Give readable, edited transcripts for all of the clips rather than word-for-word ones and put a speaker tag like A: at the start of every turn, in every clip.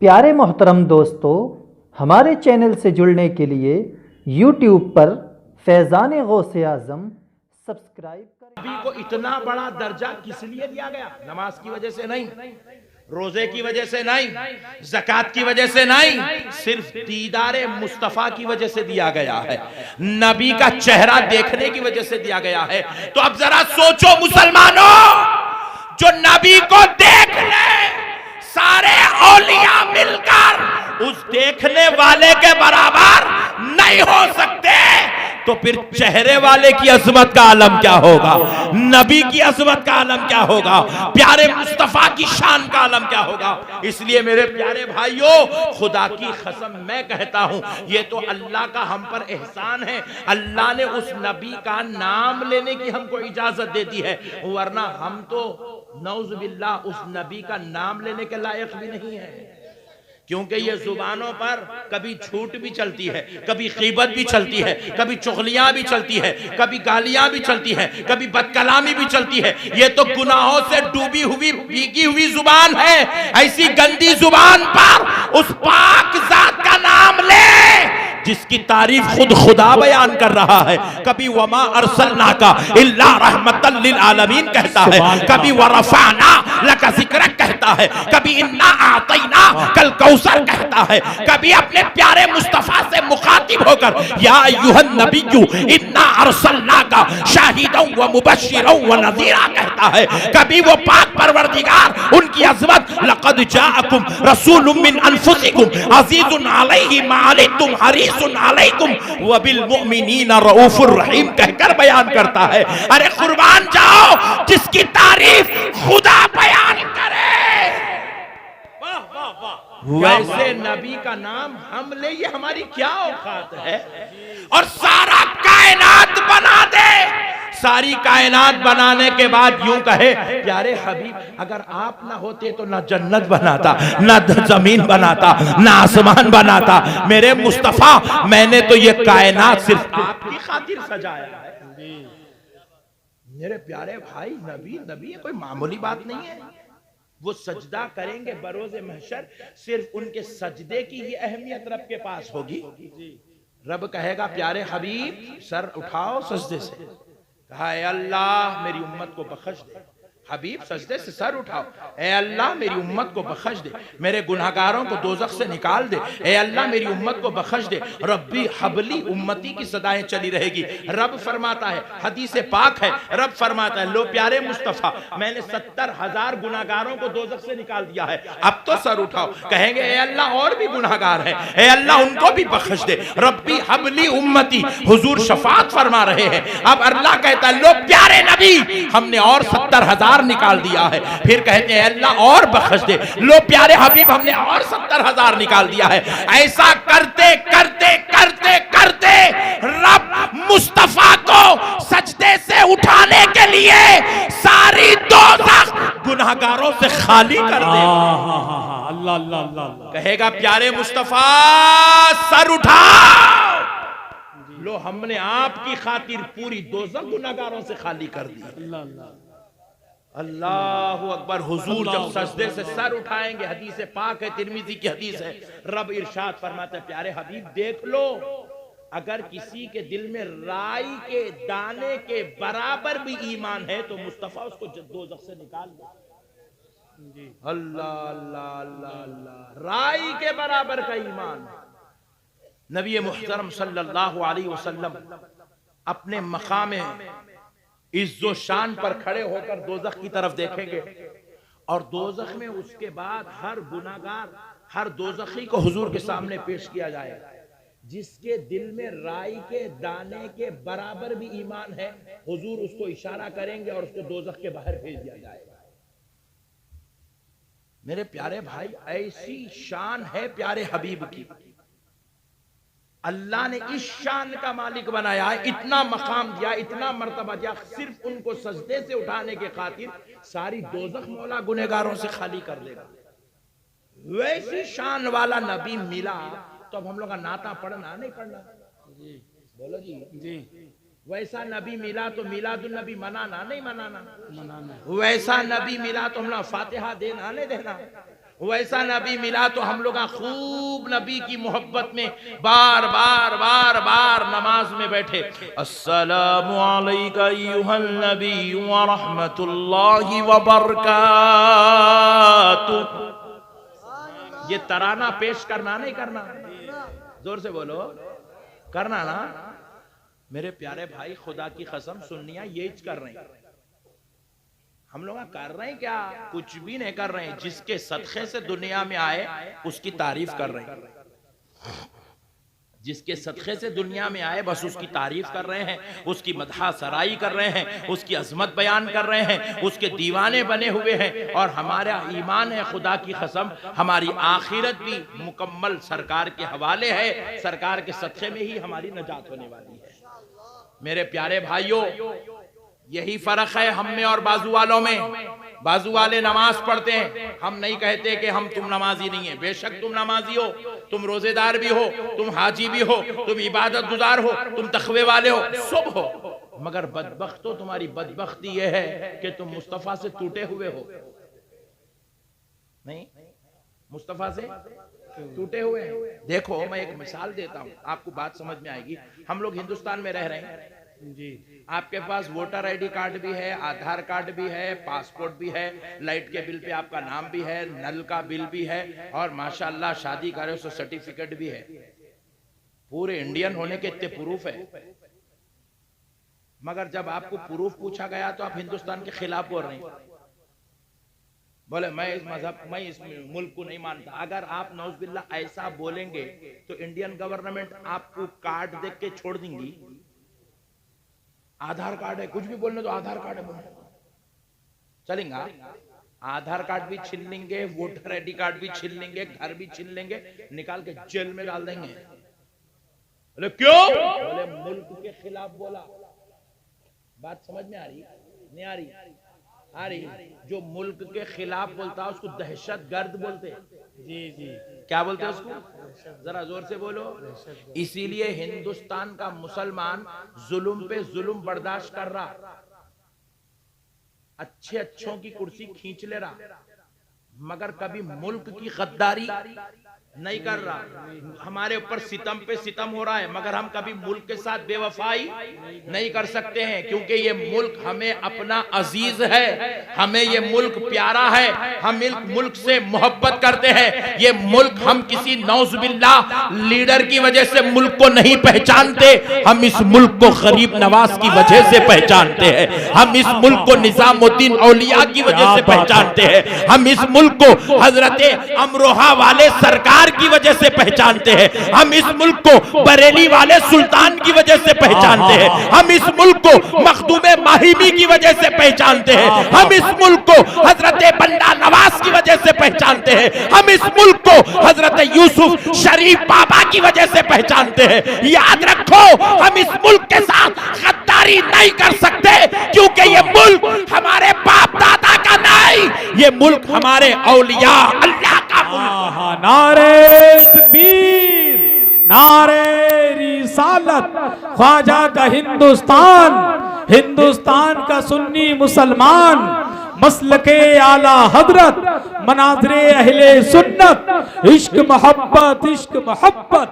A: प्यारे मोहतरम दोस्तों, हमारे चैनल से जुड़ने के लिए यूट्यूब पर फैज़ान गौसे आज़म सब्सक्राइब करें।
B: नबी को इतना बड़ा दर्जा किस लिए दिया गया? नमाज की वजह से नहीं, रोजे की वजह से नहीं, ज़कात की वजह से नहीं, सिर्फ दीदारे मुस्तफा की वजह से दिया गया है, नबी का चेहरा देखने की वजह से दिया गया है। तो अब जरा सोचो मुसलमानों, जो नबी को देख ले सारे औलिया मिलकर उस देखने वाले के बराबर नहीं हो सकते, तो फिर चेहरे वाले की अजमत का आलम क्या होगा, नबी की अजमत का आलम क्या होगा, प्यारे मुस्तफा की शान का आलम क्या होगा। इसलिए मेरे प्यारे भाइयों, खुदा की कसम मैं कहता हूं, ये तो अल्लाह का हम पर एहसान है। अल्लाह ने उस नबी का नाम लेने की हमको इजाजत दे दी है, वरना हम तो नौज़ बिल्लाह उस नबी का नाम लेने के लायक भी नहीं है। क्योंकि ये जुबानों पर कभी झूठ भी चलती है, कभी गीबत भी चलती है, कभी चुगलियां भी चलती है, कभी गालियां भी चलती है, कभी बदकलामी भी चलती है। ये तो गुनाहों से डूबी हुई भीगी हुई जुबान है। ऐसी गंदी जुबान पर उस पाक जात का नाम ले जिसकी तारीफ खुद खुदा बयान कर रहा है। कभी वमा अरसलनाका इल्ला रहमतल लिल आलमीन कहता है, कभी वरफाना लका ज़िक्रक कहता है, कभी इन्ना आतैना कल कौसर कहता है, कभी अपने प्यारे मुस्तफा से मुखातिब होकर या अय्युहन नबिय्यु इन्ना अरसलनाका शाहिदन व मुबश्शिरन व नज़ीरा कहता है। कभी वो पाक परवरदिगार उनकी अज़मत लक़द जाअकुम रसूलुम मिन अनफुसिकुम अज़ीज़ुन अलैहि मा अनैतुम हरीसुन अलैकुम व बिल मुमिनीना रऊफुर रहीम कहकर बयान करता है। अरे कुर्बान जाओ जिसकी तारीफ खुदा बयान करे। वाह वाह वाह, वैसे नबी का नाम हम ले, ये हमारी क्या औकात है? और सारा कायनात बना दे, सारी कायनात बनाने के बाद यूं कहे, प्यारे हबीब अगर आप ना होते तो ना जन्नत बनाता, ना जमीन बनाता, ना आसमान बनाता। मेरे मुस्तफा, मैंने तो ये कायनात सिर्फ आपकी खातिर सजाया है। मेरे प्यारे भाई, नबी नबी कोई मामूली बात नहीं है। वो सजदा करेंगे बरोज़े महशर, सिर्फ उनके सजदे की ही अहमियत रब के पास होगी। रब कहेगा, प्यारे हबीब सर उठाओ सजदे से। कहा, ए अल्लाह मेरी उम्मत को बख्श दे। हबीब सजदे से सर उठाओ, ए अल्लाह मेरी उम्मत को बख्श दे, मेरे गुनाहगारों को दोज़ख से निकाल दे, ए अल्लाह मेरी उम्मत को बख्श दे। रब्बी हबली उम्मती की सदाएं चली रहेगी। रब फरमाता है, हदीस पाक है, रब फरमाता है, लो प्यारे मुस्तफ़ा मैंने 70,000 गुनाहगारों को दोज़ख से निकाल दिया है, अब तो सर उठाओ। कहेंगे, ए अल्लाह और भी गुनाहगार है, ए अल्लाह उनको भी बख्श दे। रब्बी हबली उम्मती, हुजूर शफाअत फरमा रहे हैं। अब अल्लाह कहता है, लो प्यारे नबी हमने और 70,000 निकाल दिया है। फिर कहते हैं, अल्लाह और बख्श दे। लो प्यारे हबीब हमने और 70,000 निकाल दिया है। ऐसा करते करते करते करते रब मुस्तफा को सजदे से उठाने के लिए सारी दोज़ख गुनाहगारों से खाली कर दे।
C: अल्लाह अल्लाह अल्लाह।
B: कहेगा, प्यारे मुस्तफा सर उठाओ, लो हमने आपकी खातिर पूरी दोज़ख गुनाहगारों से खाली कर दी।
C: अल्लाह अल्लाह
B: अल्लाहु अकबर। हुजूर जब सजदे से सर उठाएंगे, हदीस पाक है, तिरमिज़ी की हदीस है, रब इरशाद फरमाता है, प्यारे हबीब देख लो, अगर किसी के दिल में राई के दाने के बराबर भी ईमान है तो मुस्तफा उसको दोज़ख से निकाल दे। अल्लाह अल्लाह अल्लाह अल्लाह, राई के बराबर का ईमान। नबी मुहतरम सल्लल्लाहु अलैहि वसल्लम अपने मकाम इज्जो शान पर खड़े होकर दोज़ख की तरफ देखेंगे, और दोज़ख में उसके बाद हर गुनाहगार, हर दोज़खी को हुजूर के सामने पेश किया जाएगा। जिसके दिल में राई के दाने के बराबर भी ईमान है, हुजूर उसको इशारा करेंगे और उसको दोज़ख के बाहर भेज दिया जाएगा। मेरे प्यारे भाई, ऐसी शान है प्यारे हबीब की। अल्लाह ने इस शान का मालिक बनाया है, इतना मकाम दिया, इतना मर्तबा दिया, सिर्फ उनको सजदे से उठाने के खातिर सारी दोज़ख मौला गुनहगारों से खाली कर देगा। वैसी शान वाला नबी मिला तो अब हम लोग का नाता पढ़ना नहीं पढ़ना? जी बोलो जी।
C: जी
B: वैसा नबी मिला तो मिलादुन नबी मनाना नहीं मनाना?
C: मनाना।
B: वैसा नबी मिला तो हम लोग फातिहा देना नहीं देना? वैसा नबी मिला तो हम लोग खूब नबी की मोहब्बत में बार बार बार बार नमाज में बैठे, अस्सलामु अलैका अय्युहन नबी व रहमतुल्लाहि व बरकातुहू। ये तराना पेश करना नहीं करना, जोर से बोलो, करना ना। मेरे प्यारे भाई, खुदा की कसम सुन्नियां ये कर रहे हैं, हम लोग कर रहे हैं क्या? कुछ भी नहीं कर रहे हैं। जिसके सदक़े से दुनिया में आए उसकी तारीफ कर रहे हैं, जिसके सदक़े से दुनिया में आए बस उसकी तारीफ कर रहे हैं, उसकी मदहा सराई कर रहे हैं, उसकी अजमत बयान कर रहे हैं, उसके दीवाने बने हुए हैं। और हमारा ईमान है, खुदा की कसम हमारी आखिरत भी मुकम्मल सरकार के हवाले है, सरकार के सदक़े में ही हमारी नजात होने वाली है। मेरे प्यारे भाइयों, यही फर्क है हम में और बाजू वालों में। बाजू वाले नमाज पढ़ते हैं, हम नहीं कहते कि तुम नमाजी नहीं है। बेशक तुम नमाजी हो, तुम रोजेदार भी हो, तुम हाजी भी हो, तुम इबादत गुजार हो, तुम तकवे वाले हो, सब हो, मगर बदबख्त तो तुम्हारी बदबख्ती यह है कि तुम मुस्तफा से टूटे हुए हो। नहीं, मुस्तफा से टूटे हुए हैं। देखो, मैं एक मिसाल देता हूं, आपको बात समझ में आएगी। हम लोग हिंदुस्तान में रह रहे हैं जी, आपके पास वोटर आईडी कार्ड भी है, आधार कार्ड भी है, पासपोर्ट भी है, लाइट के बिल पे आपका नाम भी है, नल का बिल भी है, और माशाल्लाह शादी कार्यों से सर्टिफिकेट भी है। पूरे इंडियन होने के इतने प्रूफ है, मगर जब आपको प्रूफ पूछा गया तो आप हिंदुस्तान के खिलाफ बोल रहे हैं। बोले मैं इस मजहब, मैं इस मुल्क को नहीं मानता। अगर आप नौजुबिल्ला ऐसा बोलेंगे तो इंडियन गवर्नमेंट आपको कार्ड देख के छोड़ देंगी। आधार कार्ड है, कुछ भी बोलने तो आधार कार्ड है बोलने चलेगा। आधार कार्ड भी छीन लेंगे, वोटर आईडी कार्ड भी छीन लेंगे, घर भी छीन लेंगे, निकाल के जेल में डाल देंगे। बोले क्यों? बोले मुल्क के खिलाफ बोला। बात समझ में आ रही? नहीं आ रही? आ रही। जो मुल्क के खिलाफ बोलता है उसको दहशतगर्द बोलते हैं। जी जी, क्या बोलते हैं उसको? जरा जोर से बोलो। इसीलिए हिंदुस्तान का मुसलमान जुल्म पे जुल्म बर्दाश्त कर रहा, अच्छे अच्छों की कुर्सी खींच ले रहा, मगर कभी मुल्क की गद्दारी नहीं कर रहा। हमारे ऊपर सितम पे सितम हो रहा है, मगर हम कभी मुल्क के साथ बेवफाई नहीं कर सकते हैं, क्योंकि ये मुल्क हमें अपना अजीज है, हमें ये मुल्क प्यारा है, हम मुल्क से मोहब्बत करते हैं। ये मुल्क हम किसी नौजुबिल्लाह लीडर की वजह से मुल्क को नहीं पहचानते, हम इस मुल्क को गरीब नवाज की वजह से पहचानते हैं, हम इस मुल्क को निजामुद्दीन औलिया की वजह से पहचानते हैं, हम इस मुल्क को हजरत अमरोहा वाले सरकार की वजह से पहचानते हैं, हम इस मुल्क को बरेली वाले सुल्तान की वजह से पहचानते हैं, हम इस मुल्क को मखदूमे माहिमी की वजह से पहचानते हैं, हम इस मुल्क को हजरत बंदा नवाज की वजह से पहचानते हैं, हम इस मुल्क को हजरत यूसुफ शरीफ बाबा की वजह से पहचानते हैं। याद रखो, हम इस मुल्क के साथ गद्दारी नहीं कर सकते, क्योंकि ये मुल्क हमारे बाप दादा का नहीं, ये मुल्क हमारे औलिया अल्लाह का मुल्क।
C: नारे तकबीर, नारे रिसालत, ख्वाजा का हिंदुस्तान, हिंदुस्तान का सुन्नी मुसलमान, मसलके आला हजरत, मनाज़रे अहले सुन्नत, इश्क मोहब्बत, इश्क मोहब्बत।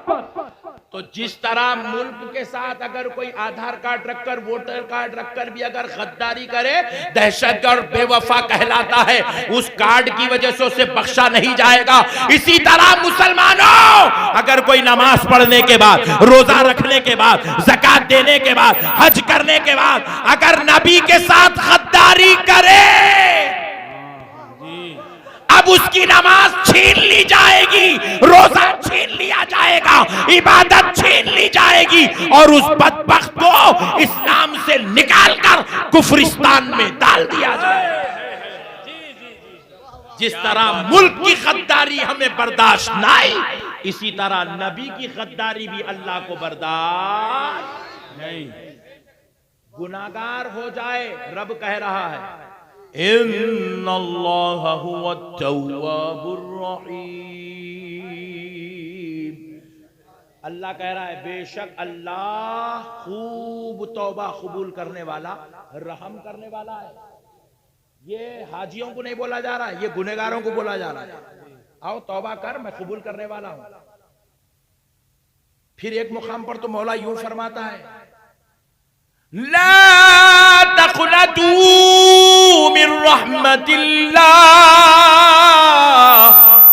B: तो जिस तरह मुल्क के साथ अगर कोई आधार कार्ड रखकर, वोटर कार्ड रखकर भी अगर गद्दारी करे, दहशतगर्द बेवफा कहलाता है, उस कार्ड की वजह से उसे बख्शा नहीं जाएगा। इसी तरह मुसलमानों, अगर कोई नमाज पढ़ने के बाद, रोजा रखने के बाद, ज़कात देने के बाद, हज करने के बाद अगर नबी के साथ गद्दारी करे, अब उसकी नमाज छीन ली जाएगी, रोजा छीन लिया जाएगा, इबादत छीन ली जाएगी, और उस बदबख्त को इस्लाम से निकालकर कुफरिस्तान में डाल दिया जाएगा। जिस तरह मुल्क की गद्दारी हमें बर्दाश्त नहीं, इसी तरह नबी की गद्दारी भी अल्लाह को बर्दाश्त नहीं। गुनाहगार हो जाए, रब कह रहा है इन्नल्लाह हुवा तव्वाबुर रहीम। अल्लाह कह रहा है बेशक अल्लाह खूब तौबा कबूल करने वाला, रहम करने वाला है। ये हाजियों को नहीं बोला जा रहा है, ये गुनहगारों को बोला जा रहा है। आओ तौबा कर, मैं कबूल करने वाला हूं। फिर एक मुकाम पर तो मौला यूं फरमाता है, ला तक़नतू मिन रहमतिल्लाह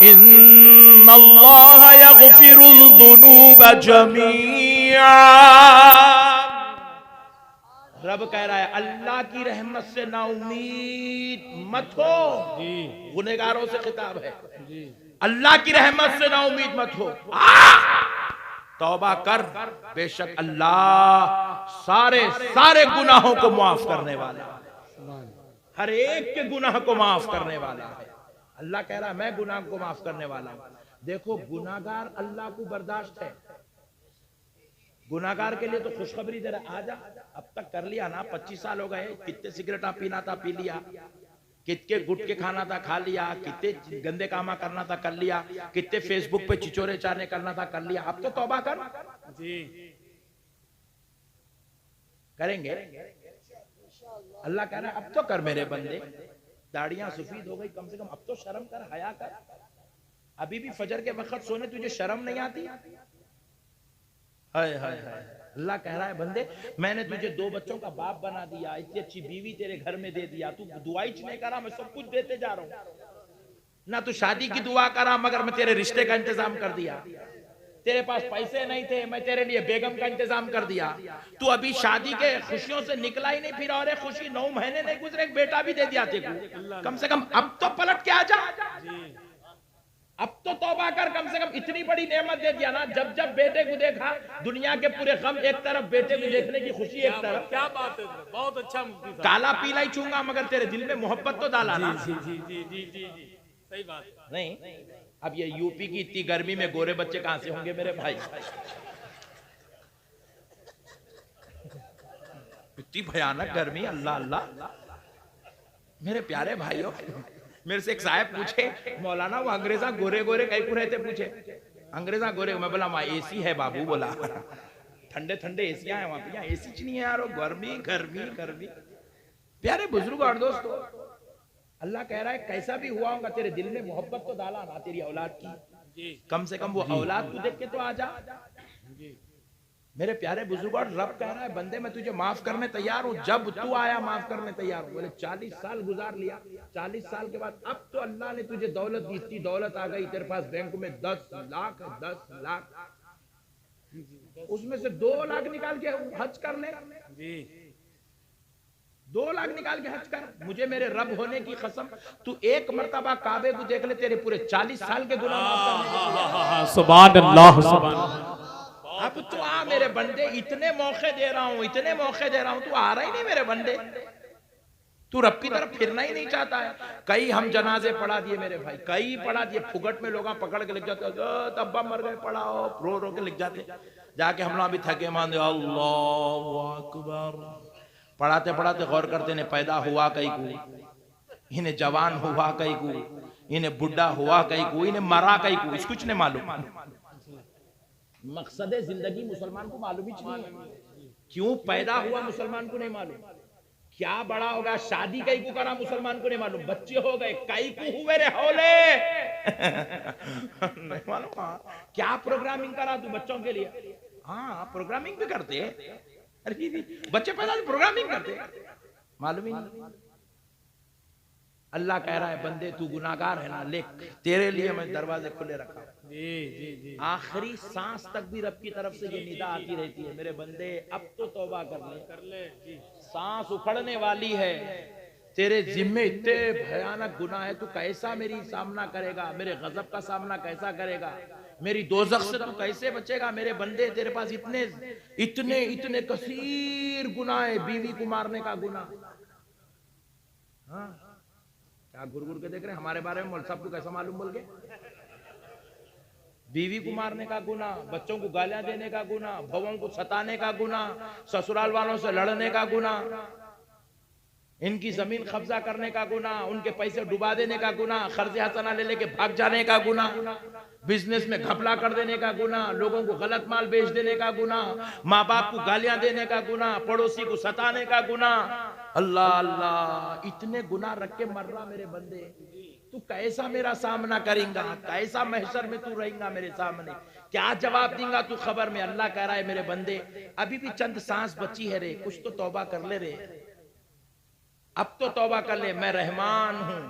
B: इन्नल्लाह यग़फिरुज़ ज़ुनूब जमीआ। रब कह रहा है अल्लाह की रहमत से ना उम्मीद मत हो। गुनहगारों से खिताब है, अल्लाह की रहमत से ना उम्मीद मत हो, तौबा कर, बेशक अल्लाह सारे सारे गुनाहों को माफ करने वाला है, हर एक के गुनाह को माफ करने वाला है। अल्लाह कह रहा है मैं गुनाह को माफ करने वाला हूं। देखो गुनाहगार अल्लाह को बर्दाश्त है, गुनाहगार के लिए तो खुशखबरी दे रहा, आजा अब तक कर लिया ना, 25 साल हो गए, कितने सिगरेटा पीना था पी लिया, कितने गुटके खाना था खा लिया, कितने गंदे कामा करना था कर लिया, कितने फेसबुक पे चिचोरे चारने करना था कर लिया, अब तो तौबा कर। जी करेंगे, अल्लाह कह रहा है अब तो कर मेरे बंदे, दाढ़ियां सफेद हो गई, कम से कम अब तो शर्म कर, हया कर। अभी भी फजर के वक्त सोने तुझे शर्म नहीं आती? हाय हाय हाय। अल्लाह कह रहा है बंदे मैंने तुझे 2 बच्चों का बाप बना दिया, इतनी अच्छी बीवी तेरे घर में दे दिया, तू दुआ ही नहीं करा, मैं सब कुछ देते जा रहा हूं ना, तू शादी की दुआ करा मगर मैं तेरे रिश्ते का इंतजाम कर दिया, तेरे पास पैसे नहीं थे मैं तेरे लिए बेगम का इंतजाम कर दिया, तू अभी शादी के खुशियों से निकला ही नहीं, फिर और खुशी 9 महीने नहीं गुजरे एक बेटा भी दे दिया तेरे को, कम से कम अब तो पलट के आ जा, अब तो तौबा कर, कम से कम इतनी बड़ी नेमत दे दिया ना। जब जब बेटे को देखा दुनिया के पूरे गम एक तरफ, बेटे को देखने की खुशी एक तरफ। क्या बात है, बहुत अच्छा मुफ्ती साहब। काला पीला ही चूंगा मगर तेरे दिल में मोहब्बत तो डाला ना। जी जी जी जी जी जी सही बात नहीं। अब ये यूपी की इतनी गर्मी में गोरे बच्चे कहां से होंगे मेरे भाई, इतनी भयानक गर्मी, अल्लाह अल्लाह। मेरे प्यारे भाइयों, मेरे से एक साहब पूछे मौलाना वो अंग्रेजा गोरे गोरे कहीं को रहते, पूछे अंग्रेजा गोरे, मैं बोला वहां एसी है बाबू, बोला ठंडे ठंडे एसियां हैं वहां पे, यहाँ एसी नहीं है यार, गर्मी गर्मी गर्मी। प्यारे बुजुर्ग और दोस्तों, अल्लाह कह रहा है कैसा भी हुआ होगा तेरे दिल में मोहब्बत तो डाला ना तेरी औलाद की, कम से कम वो औलाद तू देख के तो आ जा। मेरे प्यारे बुजुर्ग, और रब कह रहा है बंदे मैं तुझे माफ करने तैयार हूं, जब तू आया माफ करने तैयार हूं। बोले 40 साल गुजार लिया, 40 साल के बाद अब तो अल्लाह ने तुझे दौलत दी, इतनी दौलत आ गई तेरे पास बैंक में 10 लाख, 10 लाख, उसमें से 2 लाख निकाल के हज कर ले, 2 लाख निकाल के हज कर। मुझे मेरे रब होने की कसम, तू एक मर्तबा काबे को देख ले, तेरे पूरे 40 साल के गुनाह माफ करने।
C: सुभान अल्लाह, सुभान अल्लाह।
B: अब तो आ मेरे बंदे, इतने मौके दे रहा हूं, इतने मौके दे रहा हूं, तू आ रहा ही नहीं मेरे बंदे, तू रब की तरफ फिरना ही नहीं चाहता है। कई हम जनाजे पढ़ा दिए मेरे भाई, कई पढ़ा दिए, फुगट में लोग पकड़ के लिख जाते, तब्बा मर गए, पढ़ाओ, रो रो के लिख जाते, जाके हम लोग अभी थके मानते अल्लाहु अकबर। पढ़ाते पढ़ाते गौर करते ने पैदा हुआ कई को, इन्हें जवान हुआ कई को, इन्हें बुढ़ा हुआ कई को, इन्हें मरा कई को, इसको कुछ नहीं मालूम। मकसद जिंदगी मुसलमान को मालूम ही नहीं, क्यों पैदा हुआ मुसलमान को नहीं मालूम, क्या बड़ा होगा, शादी कई को करा मुसलमान को नहीं मालूम, बच्चे हो गए कई को हुए रे हौले नहीं मालूम। क्या प्रोग्रामिंग करा तू बच्चों के लिए? हाँ प्रोग्रामिंग भी करते हैं, अरे बच्चे पैदा प्रोग्रामिंग करते, मालूम ही नहीं। अल्लाह कह रहा है बंदे तू गुनाहगार है ना, लेख तेरे लिए मैं दरवाजे खुले रखा हूं। आखिरी सांस तक भी रब की तरफ से ये निदा आती रहती है, मेरे बंदे अब तो तौबा कर ले, सांस उखड़ने वाली है, तेरे जिम्मे इतने भयानक गुनाह है, तू कैसा मेरी सामना करेगा, मेरे गजब का सामना कैसा करेगा, मेरी दोजख से तू कैसे बचेगा? मेरे बंदे तेरे पास इतने इतने इतने कसीर गुनाह है, बीवी को मारने का गुनाह। हाँ क्या घुर घुर के देख रहे हैं हमारे बारे में, मौलवी साहब को कैसा मालूम बोल के? बीवी को मारने का गुनाह, बच्चों को गालियां देने का गुनाह, बहुओं को सताने का गुनाह, ससुराल वालों से लड़ने का गुनाह, इनकी जमीन कब्जा करने का गुनाह, उनके पैसे डुबा देने का गुनाह, खर्च हसना ले लेके भाग जाने का गुनाह, बिजनेस में घपला कर देने का गुनाह, लोगों को गलत माल बेच देने का गुनाह, माँ बाप को गालियां देने का गुनाह, पड़ोसी को सताने का गुनाह। अल्लाह अल्लाह, इतने गुनाह रख के मर रहा मेरे बंदे, तू कैसा मेरा सामना करेगा, कैसा महशर में तू रहेगा मेरे सामने, क्या जवाब देगा तू खबर में। अल्लाह कह रहा है मेरे बंदे अभी भी चंद सांस बची है रे, कुछ तो तौबा कर ले रे, अब तो तौबा कर ले। मैं रहमान हूं,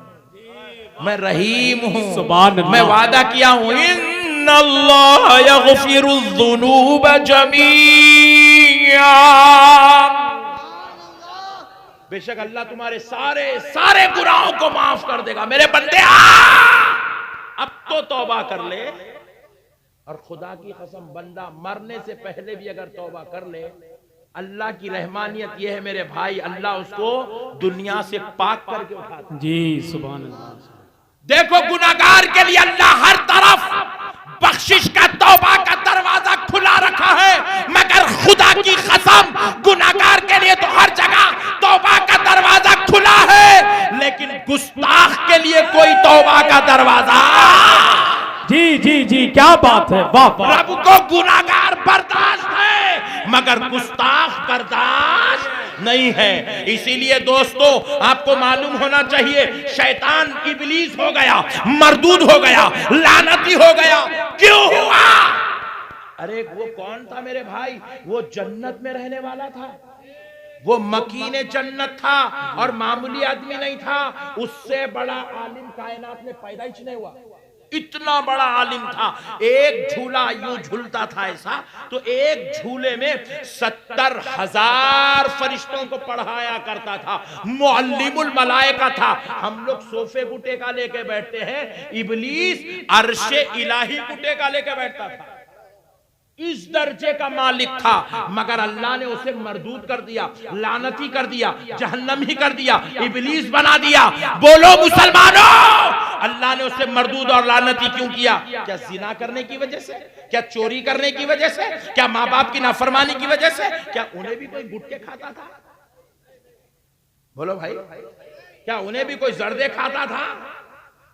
B: मैं रहीम हूं,
C: सुभान अल्लाह।
B: मैं वादा किया हूं इन्नल्लाह यग़फ़िरुज़्ज़ुनूब जमीआ, बेशक अल्लाह तुम्हारे सारे सारे गुनाहों को माफ कर देगा। मेरे बंदे अब तो तौबा कर ले। और खुदा की कसम बंदा मरने से पहले भी अगर तौबा कर ले, अल्लाह की रहमानियत यह है मेरे भाई, अल्लाह उसको दुनिया से पाक करके उठाता।
C: जी सुभान अल्लाह।
B: देखो गुनाहगार के लिए अल्लाह हर तरफ बख्शिश का तौबा का दरवाजा खुला रखा है, मगर खुदा की कसम गुनाहगार के लिए तो हर जगह तौबा का दरवाजा खुला है, लेकिन गुस्ताख के लिए कोई तौबा का दरवाजा।
C: जी जी जी क्या बात है, वाह वाह।
B: रब को गुनाहगार बर्दाश्त है मगर गुस्ताख बर्दाश्त नहीं है। इसीलिए दोस्तों आपको मालूम होना चाहिए, शैतान इब्लीस हो गया, मरदूद हो गया, लानती हो गया। क्यों हुआ? अरे वो कौन था मेरे भाई? वो जन्नत में रहने वाला था, वो मकीने जन्नत था और मामूली आदमी नहीं था। उससे बड़ा आलिम कायनात में पैदा ही नहीं हुआ, इतना बड़ा आलिम था। एक झूला यूं झूलता था ऐसा, तो एक झूले में 70,000 फरिश्तों को पढ़ाया करता था, मुअल्लिमुल मलाइका था। हम लोग सोफे गुटे का लेके बैठते हैं, इब्लीस अर्शे इलाही गुटे का लेके बैठता था। इस दर्जे का मालिक था, मगर अल्लाह ने उसे मरदूद कर दिया, लानती कर दिया, जहन्नमी कर दिया, इब्लीस बना दिया। बोलो मुसलमानों, अल्लाह ने उसे मरदूद और लानती क्यों किया? क्या जिना करने की वजह से? क्या चोरी करने की वजह से? क्या माँ बाप की नाफरमानी की वजह से? क्या उन्हें भी कोई गुटके खाता था? बोलो भाई, क्या उन्हें भी कोई जर्दे खाता था?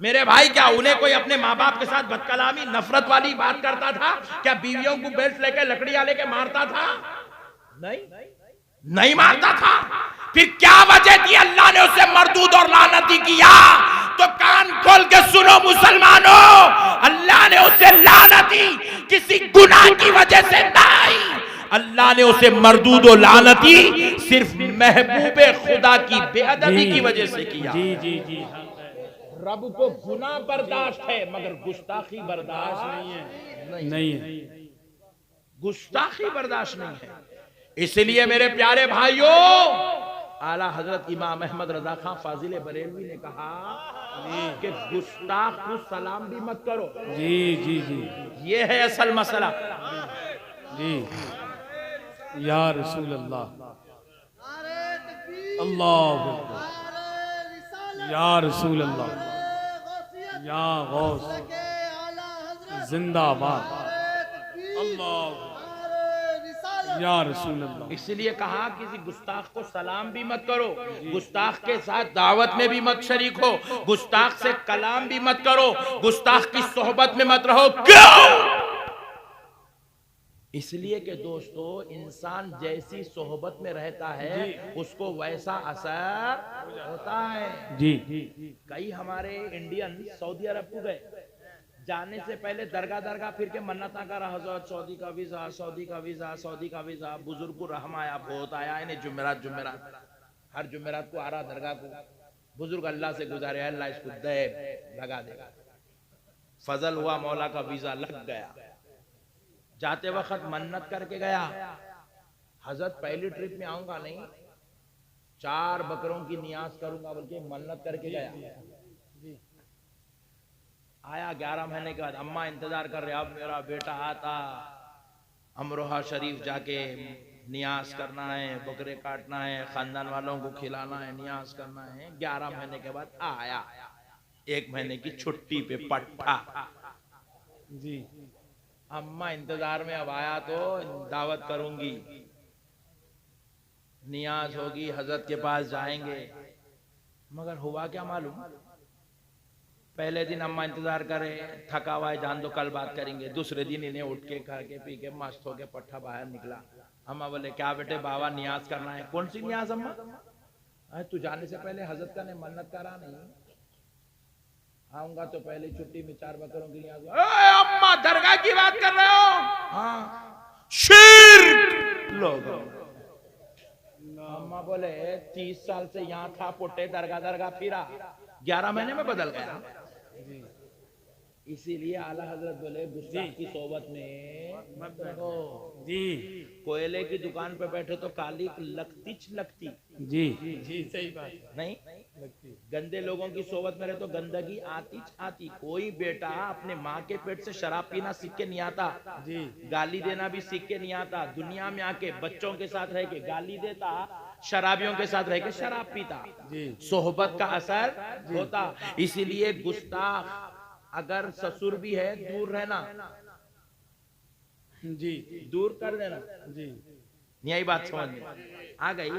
B: मेरे भाई, क्या उन्हें कोई अपने माँ बाप के साथ बदकलामी नफरत वाली बात करता था? क्या बीवियों को बेल्ट लेके लकड़ियां लेके मारता था? नहीं, नहीं मारता था। फिर क्या वजह थी अल्लाह ने उसे मरदूद और लानती किया? तो कान खोल के सुनो मुसलमानों, अल्लाह ने उसे लानती किसी गुनाह की वजह से नहीं, अल्लाह ने उसे मरदूद और लानती सिर्फ महबूबे खुदा की बेअदबी की वजह से किया।
C: जी जी जी।
B: रब को गुनाह बर्दाश्त है मगर गुस्ताखी बर्दाश्त नहीं है,
C: नहीं है,
B: गुस्ताखी बर्दाश्त नहीं है। इसलिए मेरे प्यारे भाइयों, आला हजरत इमाम अहमद रजा खां फाजिल बरेलवी ने कहा कि गुस्ताख को सलाम भी मत करो।
C: जी जी जी,
B: ये है असल मसला।
C: जी या रसूल अल्लाह, अल्लाह या रसूल अल्लाह, या गौस जिंदाबाद, अल्लाह या रसूल अल्लाह।
B: इसलिए कहा किसी गुस्ताख को सलाम भी मत करो, गुस्ताख के साथ दावत में भी मत शरीक हो, गुस्ताख से कलाम भी मत करो, गुस्ताख की सोहबत में मत रहो। क्यों? इसलिए कि दोस्तों, इंसान जैसी सोहबत में रहता है उसको वैसा असर होता है।
C: जी,
B: कई हमारे इंडियन सऊदी अरब को गए, जाने से पहले दरगाह दरगाह फिर के मन्नता करा, हजरत सऊदी का वीजा, सऊदी का वीजा, सऊदी का वीजा। बुजुर्ग को रहम आया, बहुत आया, इन्हें जुमेरात जुमेरात हर जुमेरात को आ रहा दरगाह को। बुजुर्ग अल्लाह से गुजारे, अल्लाह इसको दे लगा देगा। फजल हुआ, मौला का वीजा लग गया। जाते वक्त मन्नत करके गया, हजरत पहली ट्रिप में आऊंगा नहीं, 4 बकरों की नियाज करूंगा, बल्कि मन्नत करके गया। आया 11 महीने के बाद, अम्मा इंतजार कर रहे, अब मेरा बेटा आता, अमरोहा शरीफ जाके नियाज करना है, बकरे काटना है, खानदान वालों को खिलाना है, नियाज करना है। 11 महीने के बाद आया, 1 महीने की छुट्टी पे पट्टा।
C: जी,
B: अम्मा इंतजार में, अब आया तो दावत करूंगी, नियाज होगी, हजरत के पास जाएंगे। मगर हुआ क्या मालूम? पहले दिन अम्मा इंतजार करे, थका हुआ है, जान दो कल बात करेंगे। दूसरे दिन इन्हें उठ के खा के पी के मस्त होके पट्टा बाहर निकला। अम्मा बोले, क्या बेटे बाबा नियाज करना है? कौन सी नियाज अम्मा? तू जाने से पहले हजरत का ने मन्नत करा नहीं? आऊंगा तो पहले छुट्टी में 4 बकरों के लिए आऊंगा। ओए अम्मा, दरगाह की बात कर रहे हो? हाँ, शिर्क लोगों। अम्मा बोले 30 साल से यहाँ था पुट्टे, दरगाह फिरा, 11 महीने में बदल गया। इसीलिए आला हजरत बोले गुस्ताख की सोबत में मत बैठो जी। कोयले की दुकान पे बैठे तो काली लगती जी जी, सही बात नहीं लगती। गंदे लोगों की सोबत में रहे तो गंदगी आती। कोई बेटा अपने माँ के पेट से शराब पीना सीख के नहीं आता जी, गाली देना भी सीख के नहीं आता। दुनिया में आके बच्चों के साथ रह के गाली देता, शराबियों के साथ रह के शराब पीता जी। सोहबत का असर होता। इसीलिए गुस्ताख अगर ससुर भी है दूर रहना जी, दूर कर देना जी। यही बात समझ में आ गई।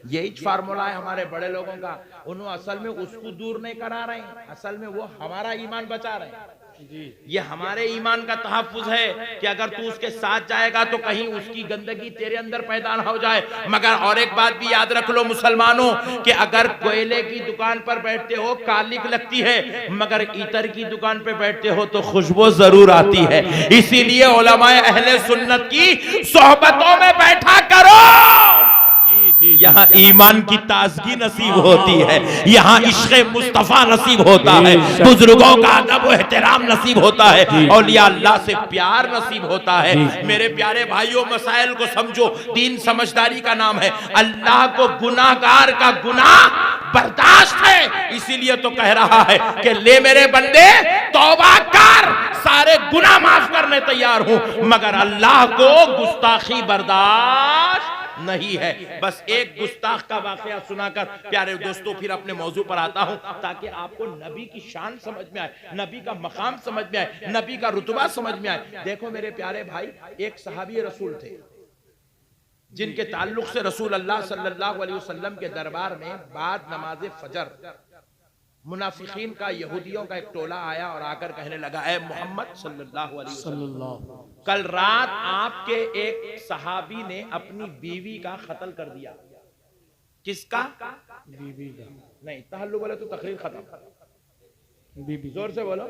B: यही फार्मूला है हमारे बड़े लोगों का। उन्होंने असल में उसको दूर नहीं करा रहे हैं, असल में वो हमारा ईमान बचा रहे हैं जी। ये हमारे ईमान का तहफ्फुज है कि अगर तू उसके साथ जाएगा तो कहीं उसकी गंदगी तेरे अंदर पैदा ना हो जाए। मगर और एक बात भी याद रख लो मुसलमानों, कि अगर कोयले की दुकान पर बैठते हो कालिक लगती है, मगर इतर की दुकान पर बैठते हो तो खुशबू जरूर आती है। इसीलिए उलमाए अहले सुन्नत की सोहबतों में बैठा करो। यहाँ ईमान की ताजगी नसीब होती है, यहाँ इश्क़े मुस्तफा नसीब होता है, बुजुर्गों का अदब व एहतराम नसीब होता है, औलिया अल्लाह से प्यार नसीब होता है। मेरे प्यारे भाइयों, मसाइल को समझो। दीन समझदारी का नाम है। अल्लाह को गुनाहगार का गुनाह बर्दाश्त है, इसीलिए तो कह रहा है कि ले मेरे बंदे तौबा कर, सारे गुनाह माफ करने तैयार हूं, मगर अल्लाह को गुस्ताखी बर्दाश्त नहीं है। बस एक गुस्ताख का वाकया सुनाकर प्यारे दोस्तों फिर अपने मौजू पर आता हूं, ताकि आपको नबी की शान समझ में आए, नबी का मकाम समझ में आए, नबी का रुतबा समझ में आए। देखो मेरे प्यारे भाई, एक सहाबी रसूल थे जिनके ताल्लुक से रसूल अल्लाह सल्लल्लाहु अलैहि वसल्लम के दरबार में बाद नमाज फजर मुनाफिकीन का, यहूदियों का एक टोला आया और आकर कहने लगा, ए मोहम्मद सल्लल्लाहु अलैहि वसल्लम, कल रात आपके एक सहाबी ने अपनी बीवी का कत्ल कर दिया। किसका? बीवी का। नहीं, तहल्लु बोले तो तकरीर खत्म। बीवी, जोर से बोलो।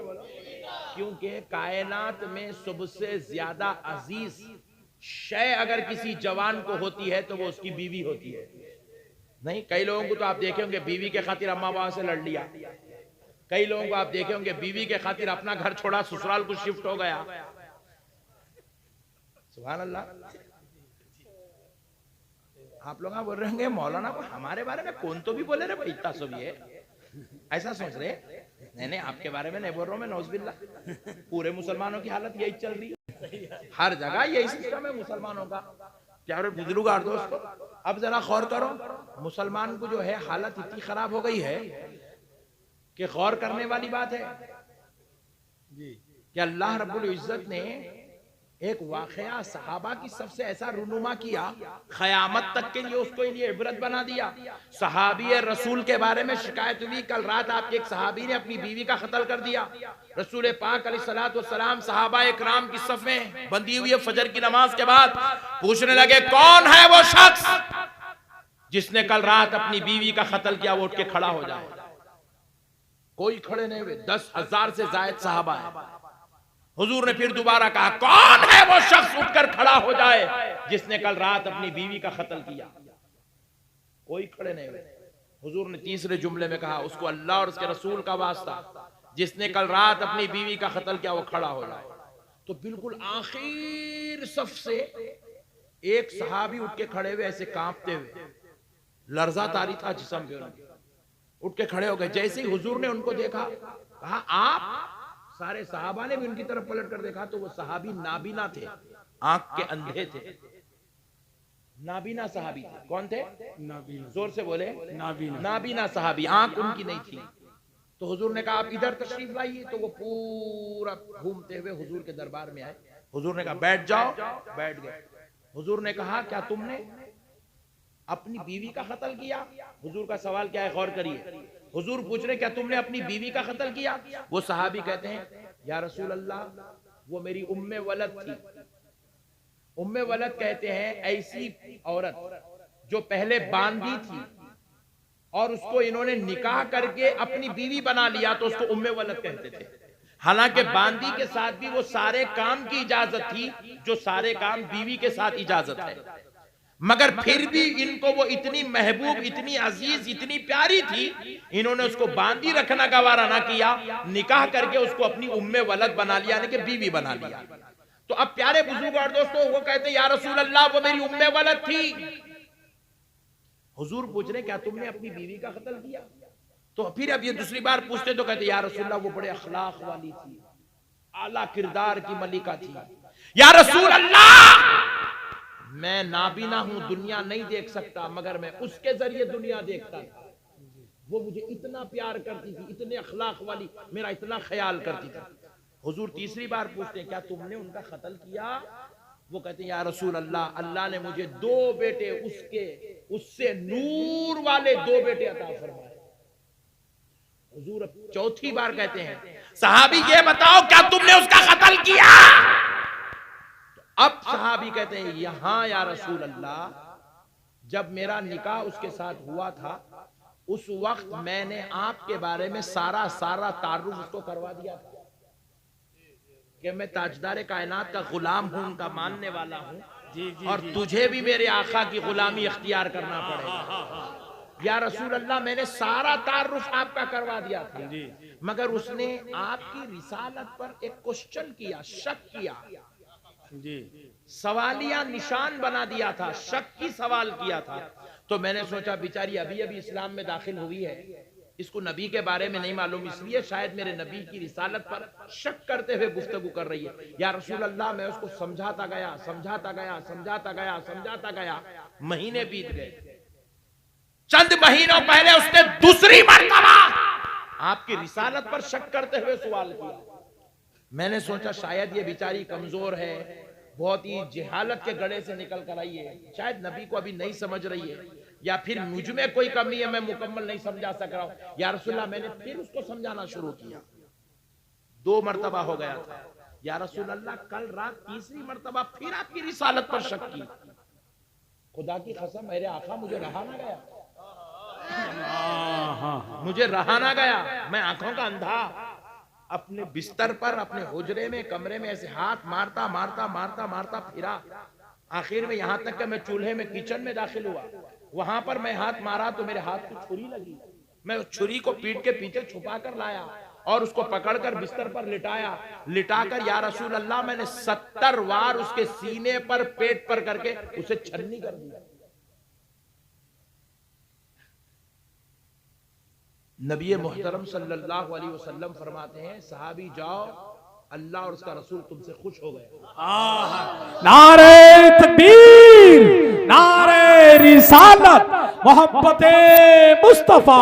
B: क्योंकि कायनात में सबसे ज्यादा अजीज शय अगर किसी जवान को होती है तो वो उसकी बीवी होती है। नहीं, कई लोगों को तो आप देखे होंगे बीवी के खातिर अम्मा बाबा से लड़ लिया। कई लोगों को आप देखे होंगे बीवी के खातिर अपना घर छोड़ा, ससुराल को शिफ्ट हो गया। सुभान अल्लाह। आप लोग बोल रहे होंगे मौलाना को हमारे बारे में कौन तो भी बोले रे भाई, इतना सब ये ऐसा सोच रहे। नहीं, आपके बारे में नहीं बोल रहा हूं मैं, नौज़बिल्ला। पूरे मुसलमानों की हालत यही चल रही है, हर जगह यही सिस्टम है मुसलमानों का। प्यारे बुजुर्ग दोस्तों, अब जरा गौर करो, मुसलमान को जो है हालत इतनी खराब हो गई है कि गौर करने वाली बात है कि अल्लाह रब्बुल इज्जत ने एक वाकया सहाबा की सबसे ऐसा रुनुमा किया, क़यामत तक के लिए उसको लिए इबरत बना दिया। सहाबी रसूल के बारे में शिकायत हुई, कल रात आपके एक सहाबी ने अपनी बीवी का कत्ल कर दिया। रसूल पाक अलैहिस्सलातु वस्सलाम सहाबा इकराम की सफ में बंधी हुई है, फजर की नमाज के बाद पूछने लगे, कौन है वो शख्स जिसने कल रात अपनी बीवी का कत्ल किया? वो उठ के खड़ा हो जाए। कोई खड़े नहीं हुए। 10,000 से जायद सहाबा है। हुजूर ने फिर दोबारा कहा, कौन है वो शख्स उठकर खड़ा हो जाए जिसने कल रात अपनी बीवी का कत्ल किया? कोई खड़े नहीं हुए। हुजूर ने तीसरे जुमले में कहा, उसको अल्लाह और उसके रसूल का वास्ता, जिसने कल रात अपनी बीवी का कत्ल किया वो खड़ा हो जाए। तो बिल्कुल आखिर सफ से एक सहाबी उठ के खड़े हुए, ऐसे कांपते हुए, लर्जा तारी था जिस्म पे, उठ के खड़े हो गए। जैसे ही हुजूर ने उनको देखा, कहा आप? सारे सहाबा ने भी उनकी तरफ पलट कर देखा तो वो सहाबी नाबीना थे, आंख के अंधे थे। नाबीना सहाबी थे। कौन थे? नाबीना। जोर से बोले। नाबीना। नाबीना सहाबी, आंख उनकी नहीं थी। तो हुजूर ने कहा आप इधर तशरीफ लाइए। तो वो पूरा घूमते हुए हुजूर के दरबार में आए। हुजूर ने कहा बैठ जाओ। बैठ गए। हुजूर ने कहा क्या तुमने अपनी बीवी का कत्ल किया? हुजूर का सवाल क्या है, गौर करिए। हुजूर पूछ रहे क्या तुमने अपनी बीवी का कत्ल किया? वो सहाबी कहते हैं या रसूल अल्लाह, वो मेरी उम्मे वलद थी। उम्मे वलद कहते हैं ऐसी औरत जो पहले बांधी थी और उसको इन्होंने निकाह करके अपनी बीवी बना लिया तो उसको उम्मे वलद कहते थे। हालांकि बांदी के साथ भी वो सारे काम की इजाजत थी जो सारे काम बीवी के साथ इजाजत है, मगर फिर भी इनको वो इतनी महबूब, इतनी अजीज, इतनी प्यारी थी, इन्होंने उसको बांदी रखना गवारा ना किया, निकाह करके उसको अपनी उम्मे वलद बना लिया, यानी कि बीवी बना लिया। तो अब प्यारे बुजुर्ग और दोस्तों, वो कहते हैं या रसूल अल्लाह वो मेरी उम्मे वलद थी। हुजूर पूछ रहे क्या तुमने अपनी बीवी का कत्ल किया? तो फिर अब ये दूसरी बार पूछते तो कहते या रसूल अल्लाह वो बड़े अखलाक वाली थी, आला किरदार की मलिका थी। या रसूल अल्लाह मैं नाबीना हूं, दुनिया नहीं देख सकता, मगर मैं उसके जरिए दुनिया देखता था। वो मुझे इतना प्यार करती थी, इतने अखलाक वाली, मेरा इतना ख्याल करती थी। हुजूर तीसरी बार पूछते हैं क्या तुमने उनका कत्ल किया? वो कहते हैं या रसूल अल्लाह, अल्लाह ने मुझे 2 बेटे उससे नूर वाले 2 बेटे अता फरमाए। हुजूर अब चौथी बार कहते हैं सहाबी ये बताओ क्या तुमने उसका कत्ल किया? अब सहाबी कहते हैं यहां या रसूल अल्लाह, जब मेरा निकाह उसके साथ हुआ था उस वक्त मैंने आपके बारे में सारा तारुफ उसको करवा दिया था कि मैं ताजदार कायनात का गुलाम हूं, उनका मानने वाला हूं, और तुझे भी मेरे आका की गुलामी इख्तियार करना पड़ेगा। या रसूल अल्लाह मैंने सारा तारुफ आपका करवा दिया था, मगर उसने आपकी रिसालत पर एक क्वेश्चन किया, शक किया, सवालिया निशान बना दिया था, शक की सवाल किया था। तो मैंने सोचा बेचारी अभी अभी इस्लाम में दाखिल हुई है, इसको नबी के बारे में नहीं मालूम, इसलिए शायद मेरे नबी की रिसालत पर शक करते हुए गुफ्तगू कर रही है। या रसूल अल्लाह मैं उसको समझाता गया, महीने बीत गए। चंद महीनों पहले उसने दूसरी मर्तबा आपकी रिसालत पर शक करते हुए सवाल किया। मैंने सोचा शायद ये बेचारी कमजोर है, बहुत ही जहालत के गड़े से निकल कर आई है, शायद नबी को अभी नहीं समझ रही है, या फिर मुझ में कोई कमी है, मैं मुकम्मल नहीं समझा सक रहा हूं। या रसूलल्लाह मैंने फिर उसको समझाना शुरू किया, 2 मर्तबा हो गया था। या रसूल अल्लाह कल रात तीसरी मर्तबा फिर आपकी रिसालत पर शक की। खुदा की कसम मेरे आका मुझे रहा ना गया, मैं आंखों का अंधा अपने बिस्तर पर, अपने हुजरे में, कमरे में ऐसे हाथ मारता फिरा। आखिर में यहां तक कि मैं चूल्हे में, किचन में दाखिल हुआ, वहां पर मैं हाथ मारा तो मेरे हाथ को छुरी लगी। मैं उस छुरी को पीठ के पीछे छुपा कर लाया और उसको पकड़कर बिस्तर पर लिटाकर या रसूल अल्लाह मैंने 70 वार उसके सीने पर, पेट पर करके उसे छन्नी कर दिया। नबी मोहतरम सल्लल्लाहु अलैहि वसल्लम फरमाते हैं सहाबी जाओ, अल्लाह और उसका रसूल तुमसे खुश हो गए।
C: नारे तकबीर, नारे रिसालत, मोहब्बते मुस्तफा,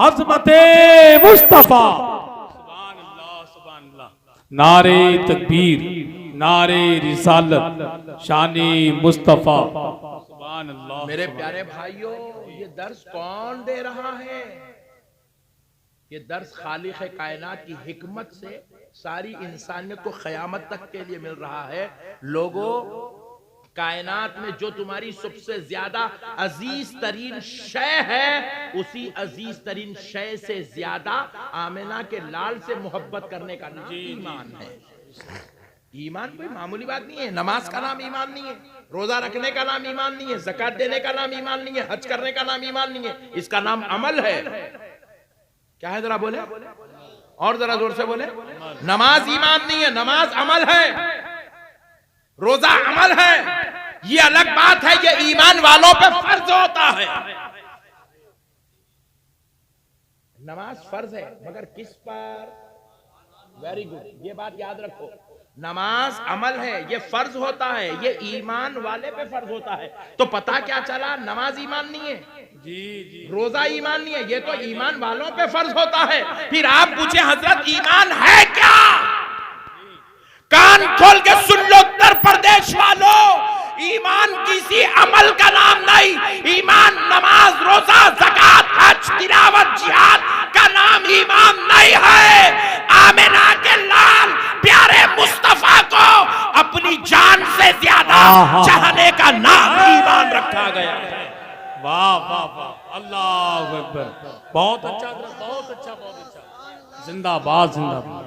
C: अज़मते मुस्तफा। सुभान अल्लाह, सुभान अल्लाह। नारे तकबीर, नारे रिसालत, शानी मुस्तफा। सुभान अल्लाह।
B: मेरे प्यारे भाइयों, ये दर्स कौन दे रहा है? ये दर्स खालिक कायनात की हिकमत से सारी इंसानियत को क़यामत तक के लिए मिल रहा है। लोगों, कायनात में जो तुम्हारी सबसे ज्यादा अजीज तरीन शय है, उसी अजीज तरीन शय से ज्यादा आमिना के लाल से मोहब्बत करने का नाम ईमान है। ईमान कोई मामूली बात नहीं है। नमाज का नाम ईमान नहीं है, रोजा रखने का नाम ईमान नहीं है, ज़कात देने का नाम ईमान नहीं है, हज करने का नाम ईमान नहीं है, इसका नाम अमल है। क्या है, जरा बोले और जरा जोर से बोले। नमाज ईमान नहीं है, नमाज अमल है, रोजा अमल है। ये अलग बात है, ये ईमान वालों पे फर्ज होता है। नमाज फर्ज है, मगर किस पर? वेरी गुड, ये बात याद रखो। नमाज अमल है, ये फर्ज होता है, ये ईमान वाले पे फर्ज होता है। तो पता क्या चला, नमाज ईमान नहीं है, रोजा ईमान नहीं है, ये तो ईमान वालों पे फर्ज होता है। फिर आप पूछे हजरत ईमान है क्या? कान खोल के सुन लो उत्तर प्रदेश वालों, ईमान किसी अमल का नाम नहीं। ईमान नमाज, रोजा, ज़कात, हज, तिलावत, जिहाद का नाम ईमान नहीं है। आमिना के लाल प्यारे मुस्तफा को अपनी जान से ज्यादा चाहने का नाम ईमान रखा गया है।
C: वाह वाह वाह, अल्लाह अकबर, बहुत अच्छा हजरत, बहुत अच्छा, बहुत अच्छा। जिंदाबाद जिंदाबाद,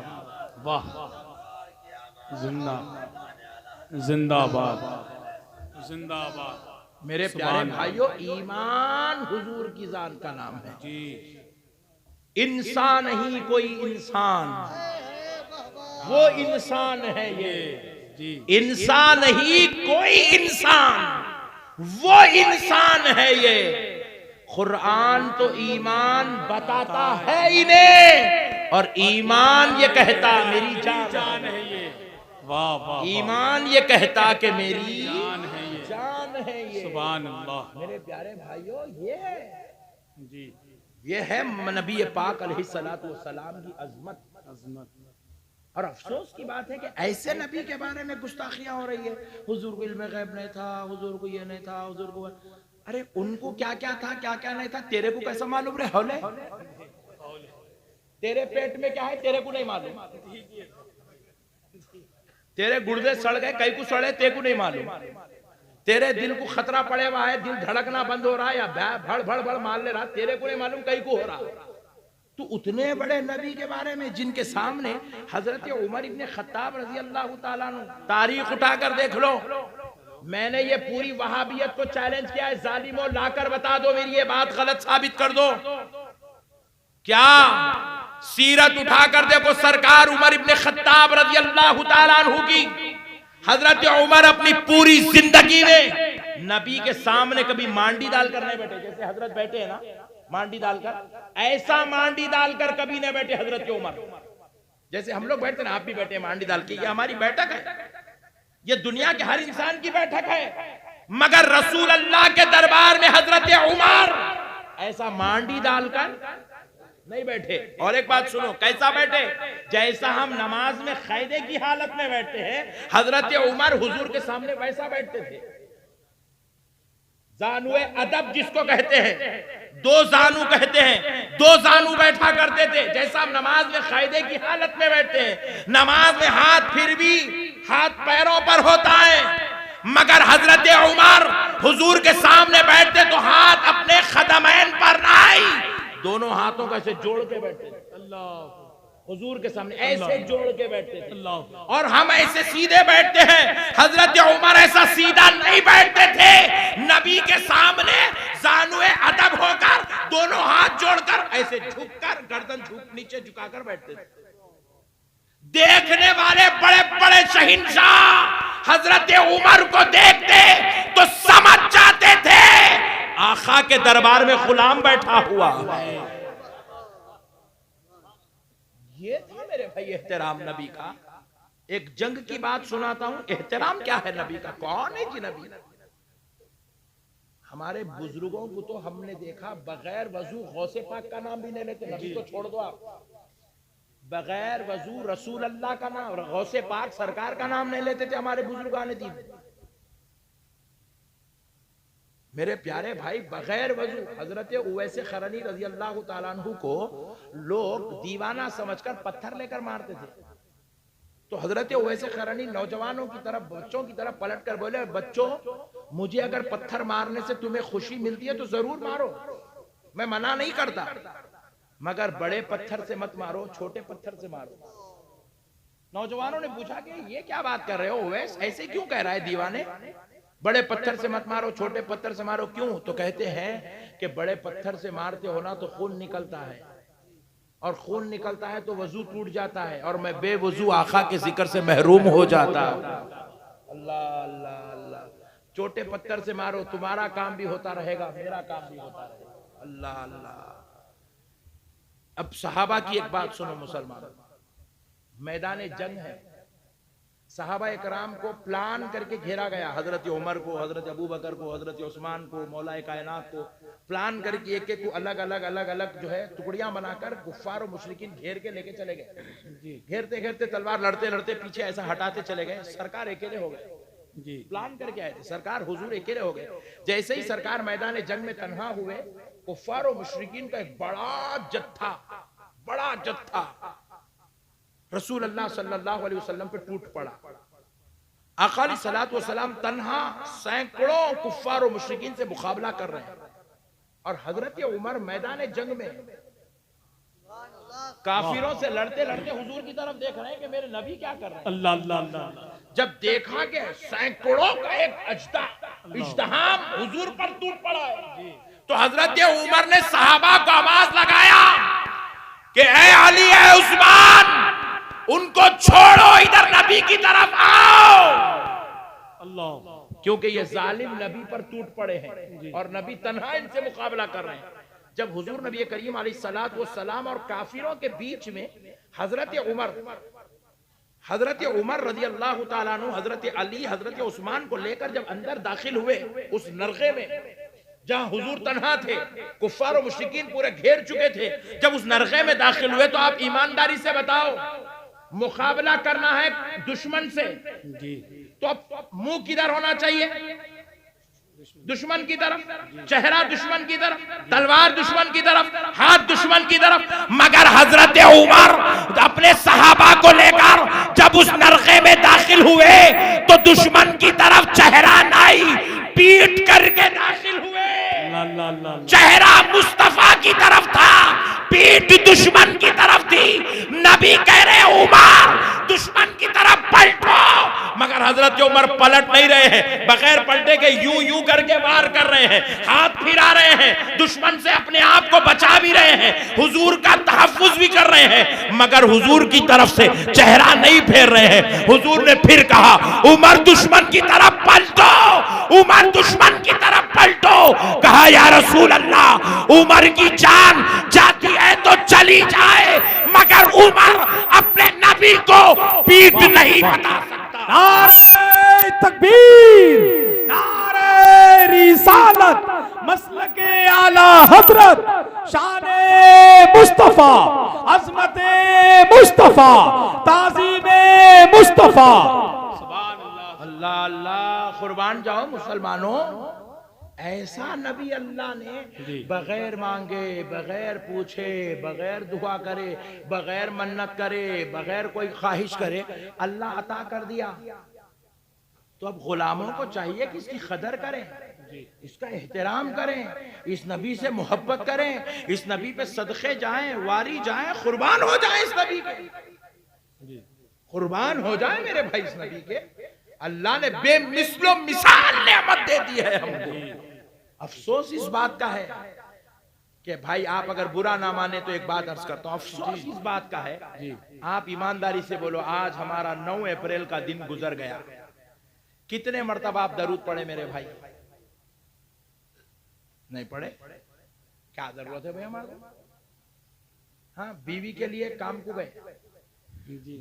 C: वाह, जिंदा जिंदाबाद जिंदाबाद।
B: मेरे प्यारे भाइयों, ईमान हुजूर की जान का नाम है
C: जी,
B: इंसान ही कोई इंसान, वो इंसान है ये
C: जी,
B: इंसान ही कोई इंसान, वो इंसान है ये। कुरान तो ईमान बताता है इन्हें, और ईमान ये कहता मेरी जान है ये।
C: वाह वाह,
B: ईमान ये कहता कि मेरी
C: जान है ये,
B: जान है ये।
C: सुभान अल्लाह।
B: मेरे प्यारे भाइयों, ये है,
C: जी,
B: ये है नबी पाक अलैहिस्सलातु वस्सलाम की अजमत।
C: अजमत,
B: और अफसोस की बात है कि ऐसे नबी के बारे में गुस्ताखियां हो रही है। हुजूर को इल्म गैब नहीं था, हुजूर को ये नहीं था, हुजूर को, अरे उनको क्या क्या था, क्या क्या नहीं था, तेरे को कैसा मालूम रे हौले? तेरे पेट में क्या है तेरे को नहीं मालूम, तेरे गुर्दे सड़ गए, कई को सड़े तेरे को नहीं मालूम, तेरे दिल को खतरा पड़े हुआ है, दिल धड़कना बंद हो रहा है या भड़ भड़ भड़ मार ले रहा, तेरे को नहीं मालूम, कई को हो रहा। तो उतने बड़े नबी के बारे में जिनके सामने हजरत उमर इब्ने खत्ताब रजी अल्लाह ताला अन्हु, तारीख उठाकर देख लो, मैंने ये पूरी वहाबियत को चैलेंज किया है, जालिमों लाकर बता दो मेरी ये बात गलत साबित कर दो। क्या सीरत उठाकर देखो सरकार उमर इब्ने खत्ताब रजी अल्लाह ताला अन्हु की, हजरत उमर अपनी पूरी जिंदगी में नबी के सामने कभी मांडी डालकर नहीं बैठे, जैसे हजरत बैठे हैं ना मांडी डालकर, ऐसा मांडी डालकर कभी नहीं बैठे हजरत उमर। जैसे हम लोग बैठते ना, आप भी बैठे मांडी डाल के, ये हमारी बैठक है, ये दुनिया के हर इंसान की बैठक है, मगर रसूल अल्लाह के दरबार में हजरत उमर ऐसा मांडी डालकर नहीं बैठे। और एक बात सुनो, कैसा बैठे? जैसा हम नमाज में कायदे की हालत में बैठते हैं, हजरत उमर हुजूर के सामने वैसा बैठते थे। जानुए अदब जिसको कहते हैं, दो जानू कहते हैं, दो जानू बैठा करते थे। जैसा हम नमाज में कायदे की हालत में बैठते हैं, नमाज में हाथ फिर भी हाथ पैरों पर होता है, मगर हजरत उमर हुजूर के सामने बैठते तो हाथ अपने खदमैन पर नहीं, दोनों हाथों को ऐसे जोड़ के बैठते थे।
C: अल्लाह,
B: हुजूर के सामने ऐसे जोड़ के बैठते थे।
C: अल्लाह,
B: और हम ऐसे सीधे बैठते हैं, हजरत उमर ऐसा सीधा नहीं बैठते थे, नबी के सामने जानुए अदब होकर दोनों हाथ जोड़कर ऐसे झुककर गर्दन झुक नीचे झुकाकर बैठते थे। देखने वाले बड़े बड़े शहींशाह हजरत उमर को देखते तो समझ जाते थे आका के दरबार में गुलाम बैठा हुआ। ये था मेरे भाई एहतराम नबी का। एक जंग की बात सुनाता हूं, एहतराम क्या है नबी का, कौन है जी नबी? हमारे बुजुर्गों को तो हमने देखा बगैर वजू गौसे पाक का नाम भी नहीं लेते, नबी को छोड़ दो आप, बगैर वजू रसूल अल्लाह का नाम, गौसे पाक सरकार का नाम नहीं लेते थे हमारे बुजुर्गान दीन। मेरे प्यारे भाई, बगैर वजू हजरत उवैस खरनी रजी अल्लाह ताला अन्हु को लोग दीवाना समझकर पत्थर लेकर मारते थे। तो हजरत उवैस खरनी नौजवानों की तरफ, बच्चों की तरफ पलट कर बोले, बच्चों मुझे अगर पत्थर मारने से तुम्हें खुशी मिलती है तो जरूर मारो, मैं मना नहीं करता, मगर बड़े पत्थर से मत मारो, छोटे पत्थर से मारो। नौजवानों ने पूछा कि ये क्या बात कर रहे हो उवैस, ऐसे क्यों कह रहा है दीवाने, बड़े पत्थर से मत मारो, छोटे पत्थर से मारो, क्यों? तो कहते हैं कि बड़े पत्थर से मारते हो ना तो खून निकलता है, और खून निकलता है तो वजू टूट जाता है, और मैं बेवजू आका के जिक्र से महरूम हो जाता। अल्लाह अल्लाह अल्लाह। छोटे पत्थर से मारो, तुम्हारा काम भी होता रहेगा, मेरा काम भी होता रहेगा। अल्लाह अल्लाह। अब सहाबा की एक बात सुनो मुसलमान, मैदान जंग है, सहाबा इकराम को प्लान करके घेरा गया, हजरत उमर को, हजरत अबू बकर को, हजरत उस्मान को, मौला कायनात को प्लान करके एक एक को अलग अलग अलग अलग जो है टुकड़ियां बनाकर कुफ्फार और मुशरिकीन घेर के लेके चले गए। घेरते घेरते तलवार लड़ते लड़ते पीछे ऐसा हटाते चले गए, सरकार अकेले हो गए। जी, प्लान करके आए थे सरकार, हुजूर अकेले हो गए। जैसे ही सरकार मैदान जंग में तन्हा हुए, कुफ्फार और मुशरिकीन का एक बड़ा जत्था रसूल अल्लाह सल्लल्लाहु अलैहि वसल्लम पे टूट पड़ा। आका अलैहिस्सलातु वस्सलाम तन्हा सैकड़ों कुफ्फार और मुशरिकीन से मुकाबला कर रहे हैं। और हजरत उमर मैदान जंग में काफिरों से लड़ते लड़ते हुजूर की तरफ देख रहे हैं कि मेरे नबी क्या कर रहे हैं।
C: अल्लाह अल्लाह अल्लाह।
B: जब देखा कि सैकड़ों का एक इज्तिहाम हुजूर पर टूट पड़ा है, तो हजरत उमर ने सहाबा को आवाज लगाया कि ऐ अली ऐ उस्मान, उनको छोड़ो, इधर नबी की तरफ आओ।
C: अल्लाह।
B: क्योंकि ये जालिम नबी पर टूट पड़े हैं और नबी तन्हा इनसे मुकाबला कर रहे हैं। जब हुजूर नबी करीम अलैहिस्सलातु वस्सलाम और काफिरों के बीच में हजरत उमर रज़ी अल्लाह ताला अन्हु, हजरत अली, हजरत उस्मान को लेकर जब अंदर दाखिल हुए उस नरगे में जहां हुजूर तन्हा थे, कुफ्फार और मुश्रिकीन पूरे घेर चुके थे, जब उस नरगे में दाखिल हुए तो आप ईमानदारी से बताओ, मुकाबला करना है दुश्मन से तो अब मुंह किधर होना चाहिए? दुश्मन की तरफ, चेहरा दुश्मन की तरफ, तलवार दुश्मन की तरफ, हाथ दुश्मन की तरफ। मगर हजरत उमर अपने सहाबा को लेकर जब उस नरके में दाखिल हुए तो दुश्मन की तरफ चेहरा नहीं, पीट करके दाखिल हुए। चेहरा मुस्तफा की तरफ था, पीठ दुश्मन की तरफ थी। नबी कह रहे उमर दुश्मन की तरफ पलटो, मगर हजरत उमर पलट नहीं रहे हैं, बगैर पलटे के यूं यूं करके वार कर रहे हैं, हाथ फिरा रहे हैं, दुश्मन से अपने आप को बचा भी रहे हैं, हुजूर का तहफ्फुज भी कर रहे हैं, मगर हुजूर की तरफ से चेहरा नहीं फेर रहे हैं। हुजूर ने फिर कहा उमर दुश्मन की तरफ पलटो, उमर दुश्मन की तरफ पलटो। कहा या रसूल अल्लाह, उमर की जान जाती है तो चली जाए, मगर उमर अपने नबी को पीठ नहीं बता सकता।
C: नारे तकबीर, नारे रिसालत, मसलके आला हजरत, शाने मुस्तफा, अज़मते मुस्तफा, ताज़ीमे मुस्तफा।
B: अल्लाह अल्लाह, कुर्बान जाओ मुसलमानों। ऐसा नबी अल्लाह ने बगैर मांगे, बगैर पूछे, बगैर दुआ करे, बगैर मन्नत करे, बगैर कोई ख्वाहिश करे अल्लाह अता कर दिया। तो अब गुलामों को चाहिए कि इसकी कदर करें, इसका एहतराम करें, इस नबी से मोहब्बत करें, इस नबी पे सदक़े जाएं, वारी जाएं, कुर्बान हो जाएं इस नबी के, कुर्बान हो जाएं मेरे भाई इस नबी के। अल्लाह ने बेमिसलो मिसाल नेमत दे दी है हमको। अफसोस इस बात का है कि भाई आप अगर बुरा ना माने तो एक बात अर्ज करता हूं, अफसोस इस बात का है, आप ईमानदारी से बोलो, आज हमारा 9 अप्रैल का दिन गुजर गया, कितने मर्तबा आप दरूद पढ़े मेरे भाई? नहीं पढ़े? क्या जरूरत है भाई हमारे? हाँ, बीवी के लिए काम को गए,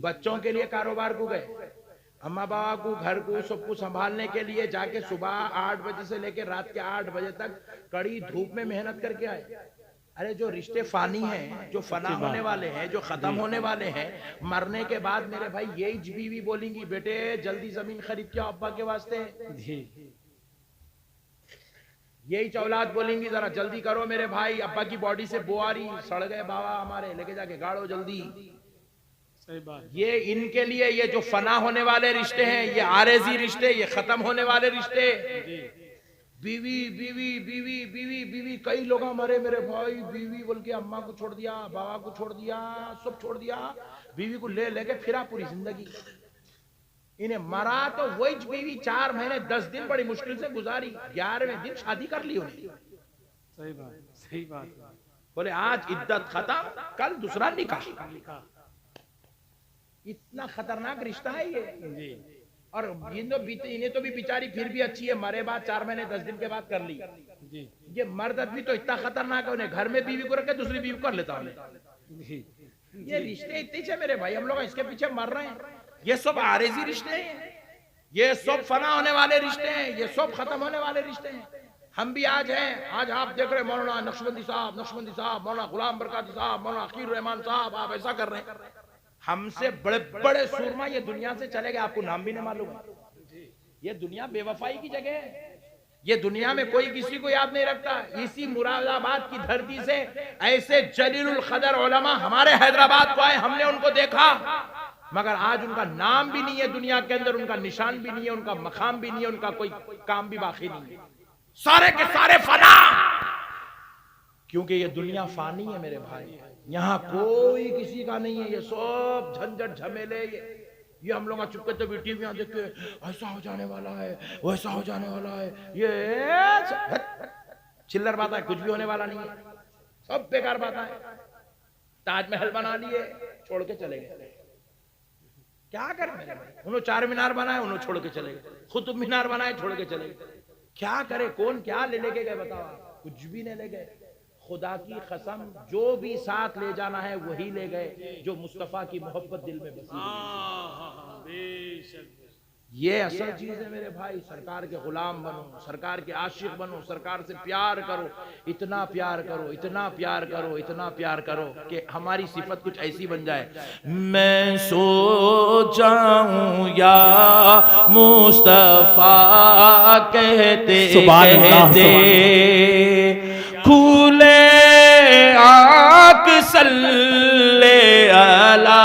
B: बच्चों के लिए कारोबार को गए, अम्मा बाबा को, घर को, सबको संभालने के लिए जाके सुबह 8 बजे से लेकर रात के 8 बजे तक कड़ी धूप में मेहनत करके आए। अरे जो रिश्ते फानी हैं, जो फना होने वाले हैं, जो खत्म होने वाले हैं, मरने के बाद मेरे भाई यही बीवी बोलेंगी बेटे जल्दी जमीन खरीद के अब्बा के वास्ते, यही औलाद बोलेंगी जरा जल्दी करो मेरे भाई, अब्बा की बॉडी से बो आ रही, सड़ गए बाबा हमारे, लेके जाके गाड़ो जल्दी। ये इनके लिए ये जो फना होने वाले रिश्ते हैं, ये आरेजी रिश्ते, ये खत्म होने वाले रिश्ते, बीवी बीवी बीवी बीवी बीवी, कई लोग हमारे मेरे भाई बीवी बोल के अम्मा को छोड़ दिया, बाबा को छोड़ दिया, सब छोड़ दिया, बीवी को ले लेके फिरा पूरी जिंदगी। इन्हें मरा तो वही बीवी 4 महीने 10 दिन बड़ी मुश्किल से गुजारी, 11वें दिन शादी कर ली उन्हें।
C: सही बात, सही बात।
B: बोले आज इद्दत खत्म, कल दूसरा निकाह। इतना खतरनाक रिश्ता है ये। और इन्हें तो भी बेचारी फिर भी अच्छी है, मरे बाद 4 महीने 10 दिन के बाद कर ली। ये मर्द आदमी तो इतना खतरनाक है, उन्हें घर में बीवी को रखे दूसरी बीवी कर लेता है। ये रिश्ते इतने से मेरे भाई हम लोग इसके पीछे मर रहे हैं। ये सब आरेजी रिश्ते हैं, ये सब फना होने वाले रिश्ते हैं, ये सब खत्म होने वाले रिश्ते हैं। हम भी आज हैं, आज आप देख रहे मौलाना नक्शबंदी साहब, मौलाना गुलाम बरकाती साहब, मौलाना अकीर रहमान साहब, आप ऐसा कर रहे हैं। हमसे बड़े बड़े सूरमा ये दुनिया से चले गए, आपको नाम भी नहीं मालूम है। ये दुनिया बेवफाई की जगह है, ये दुनिया में कोई किसी को याद नहीं रखता। इसी मुरादाबाद की धरती से ऐसे जलीलुल कदर उलमा हमारे हैदराबाद को आए, हमने उनको देखा, मगर आज उनका नाम भी नहीं है दुनिया के अंदर, उनका निशान भी नहीं है, उनका मकाम भी नहीं है, उनका कोई काम भी बाकी नहीं है। सारे के सारे फना, क्योंकि ये दुनिया फानी है मेरे भाई, यहाँ कोई किसी का नहीं है, ये सब झंझट झमेले, ये हम लोग चुपके तो टीवी में देखते ऐसा हो जाने वाला है, वैसा हो जाने वाला है, ये चिल्लर बात है, कुछ भी होने वाला नहीं है, सब बेकार बात है। ताजमहल बना लिए, छोड़ के चले गए, क्या करें मेरे भाई, उन्होंने 4 मीनार बनाए, उन्होंने छोड़ के चले गए, कुतुब मीनार बनाए, छोड़ के चले गए, क्या करे, कौन क्या ले लेके गए बताओ, कुछ भी नहीं ले गए। खुदा की कसम जो भी साथ ले जाना है वही ले गए, जो मुस्तफा की मोहब्बत दिल में बसी। ये असल चीज है मेरे भाई, सरकार के गुलाम बनो, सरकार के आशिक बनो, सरकार से प्यार करो, इतना प्यार करो, इतना प्यार करो, इतना प्यार करो कि हमारी सिफत कुछ ऐसी बन जाए, मैं सो जाऊं या मुस्तफा कहते कहते खुले आँख सल्ले अला